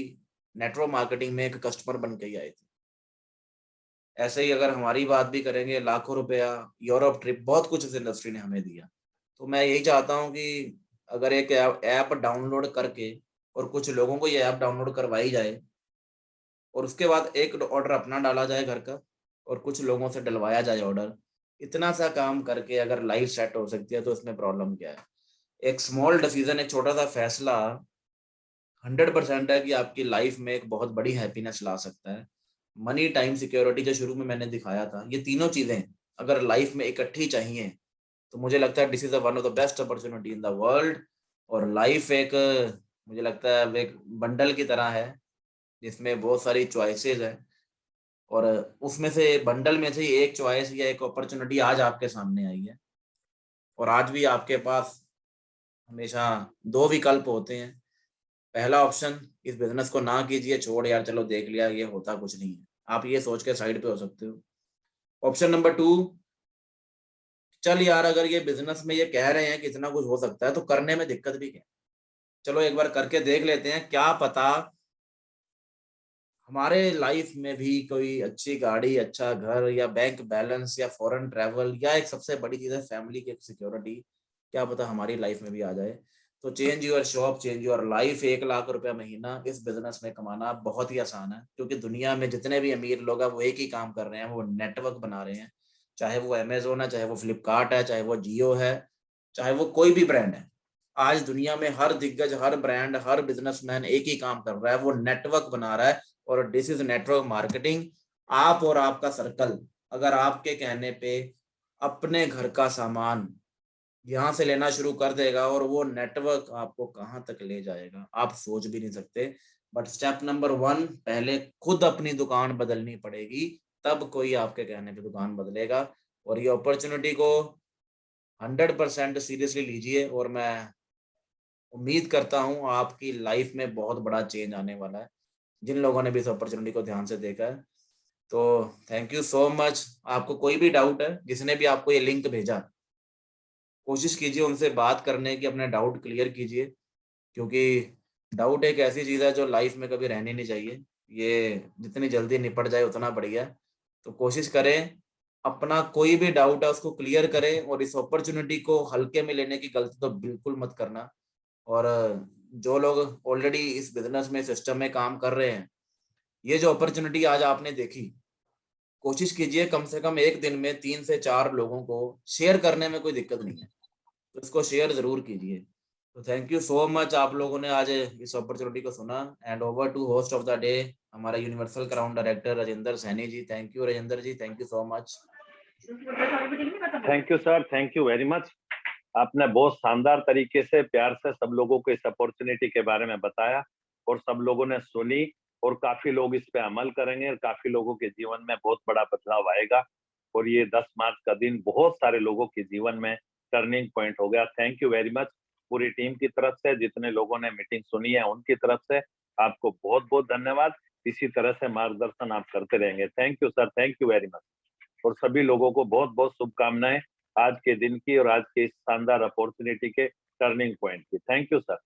नेटवर्क मार्केटिंग में एक कस्टमर बन के ही आए थे। ऐसे ही अगर हमारी बात भी करेंगे, लाखों रुपया, यूरोप ट्रिप, बहुत कुछ इस इंडस्ट्री ने हमें दिया। तो मैं यही चाहता हूँ कि अगर एक ऐप डाउनलोड करके और कुछ लोगों को ये ऐप डाउनलोड करवाई जाए, और उसके बाद एक ऑर्डर अपना डाला जाए घर का और कुछ लोगों से डलवाया जाए ऑर्डर। इतना सा काम करके अगर लाइफ सेट हो सकती है तो इसमें प्रॉब्लम क्या है? एक स्मॉल डिसीजन, एक छोटा सा फैसला 100% है कि आपकी लाइफ में एक बहुत बड़ी हैप्पीनेस ला सकता है। मनी, टाइम, सिक्योरिटी जो शुरू में मैंने दिखाया था, ये तीनों चीजें अगर लाइफ में इकट्ठी चाहिए तो मुझे लगता है this is one of the best opportunity in the world. और लाइफ एक, मुझे लगता है एक बंडल की तरह है जिसमें बहुत सारी चॉइसेस है, और उसमें से बंडल में से ही एक चॉइस या एक अपॉर्चुनिटी आज आपके सामने आई है। और आज भी आपके पास हमेशा दो विकल्प होते हैं। पहला ऑप्शन, इस बिजनेस को ना कीजिए, छोड़ यार, चलो देख लिया, ये होता कुछ नहीं है, आप ये सोच के साइड पे हो सकते हो। ऑप्शन नंबर 2, चल यार अगर ये बिजनेस में ये कह रहे हैं कि इतना कुछ हो सकता है तो करने में दिक्कत भी क्या है, चलो एक बार करके देख लेते हैं, क्या पता हमारे लाइफ में भी कोई अच्छी गाड़ी, अच्छा घर या बैंक बैलेंस या फॉरेन ट्रैवल या एक सबसे बड़ी चीज है फैमिली की सिक्योरिटी, क्या पता हमारी लाइफ में भी आ जाए। तो change your shop, change your life. 1 lakh रुपया महीना इस बिजनेस में कमाना बहुत ही आसान है, क्योंकि दुनिया में जितने भी अमीर लोग हैं वो एक ही काम कर रहे हैं, वो नेटवर्क बना रहे हैं। चाहे वो अमेजोन है, चाहे वो फ्लिपकार्ट है, चाहे वो जियो है, चाहे वो कोई भी ब्रांड है। आज दुनिया में हर दिग्गज, हर ब्रांड, हर बिजनेसमैन एक ही काम कर रहा है, वो नेटवर्क बना रहा है। और दिस इज नेटवर्क मार्केटिंग। आप और आपका सर्कल अगर आपके कहने पे अपने घर का सामान यहाँ से लेना शुरू कर देगा, और वो नेटवर्क आपको कहाँ तक ले जाएगा आप सोच भी नहीं सकते। बट स्टेप नंबर 1, पहले खुद अपनी दुकान बदलनी पड़ेगी, तब कोई आपके कहने पे दुकान बदलेगा। और ये अपॉर्चुनिटी को 100% सीरियसली लीजिए, और मैं उम्मीद करता हूँ आपकी लाइफ में बहुत बड़ा चेंज आने वाला है जिन लोगों ने भी इस अपॉर्चुनिटी को ध्यान से देखा है। तो थैंक यू सो मच। आपको कोई भी डाउट है, जिसने भी आपको ये लिंक भेजा, कोशिश कीजिए उनसे बात करने की, अपने डाउट क्लियर कीजिए, क्योंकि डाउट एक ऐसी चीज़ है जो लाइफ में कभी रहनी नहीं चाहिए। ये जितनी जल्दी निपट जाए उतना बढ़िया है। तो कोशिश करें, अपना कोई भी डाउट है उसको क्लियर करें, और इस अपॉर्चुनिटी को हल्के में लेने की गलती तो बिल्कुल मत करना। और जो लोग ऑलरेडी इस बिजनेस में, सिस्टम में काम कर रहे हैं, ये जो अपॉर्चुनिटी आज आपने देखी, कोशिश कीजिए कम से कम एक दिन में 3 से 4 लोगों को शेयर करने में कोई दिक्कत नहीं है, तो इसको शेयर जरूर कीजिए। तो थैंक यू सो मच, आप लोगों ने आज इस अपॉर्चुनिटी को सुना। And over to host of the day, हमारा universal crown director Rajendra Saini ji. Thank you Rajendra ji, thank you so much. Thank you sir, thank you very much. आपने बहुत शानदार तरीके से, प्यार से सब लोगों को इस अपॉर्चुनिटी के बारे में बताया, और सब लोगों ने सुनी, और काफी लोग इस पे अमल करेंगे, और काफी लोगों के जीवन में बहुत बड़ा बदलाव आएगा। और ये 10 मार्च का दिन बहुत सारे लोगों के जीवन में टर्निंग पॉइंट हो गया। थैंक यू वेरी मच पूरी टीम की तरफ से, जितने लोगों ने मीटिंग सुनी है उनकी तरफ से आपको बहुत बहुत धन्यवाद। इसी तरह से मार्गदर्शन आप करते रहेंगे। Thank you sir, thank you very much. और सभी लोगों को बहुत बहुत शुभकामनाएं आज के दिन की, और आज के इस शानदार अपॉर्चुनिटी के टर्निंग पॉइंट की। Thank you sir.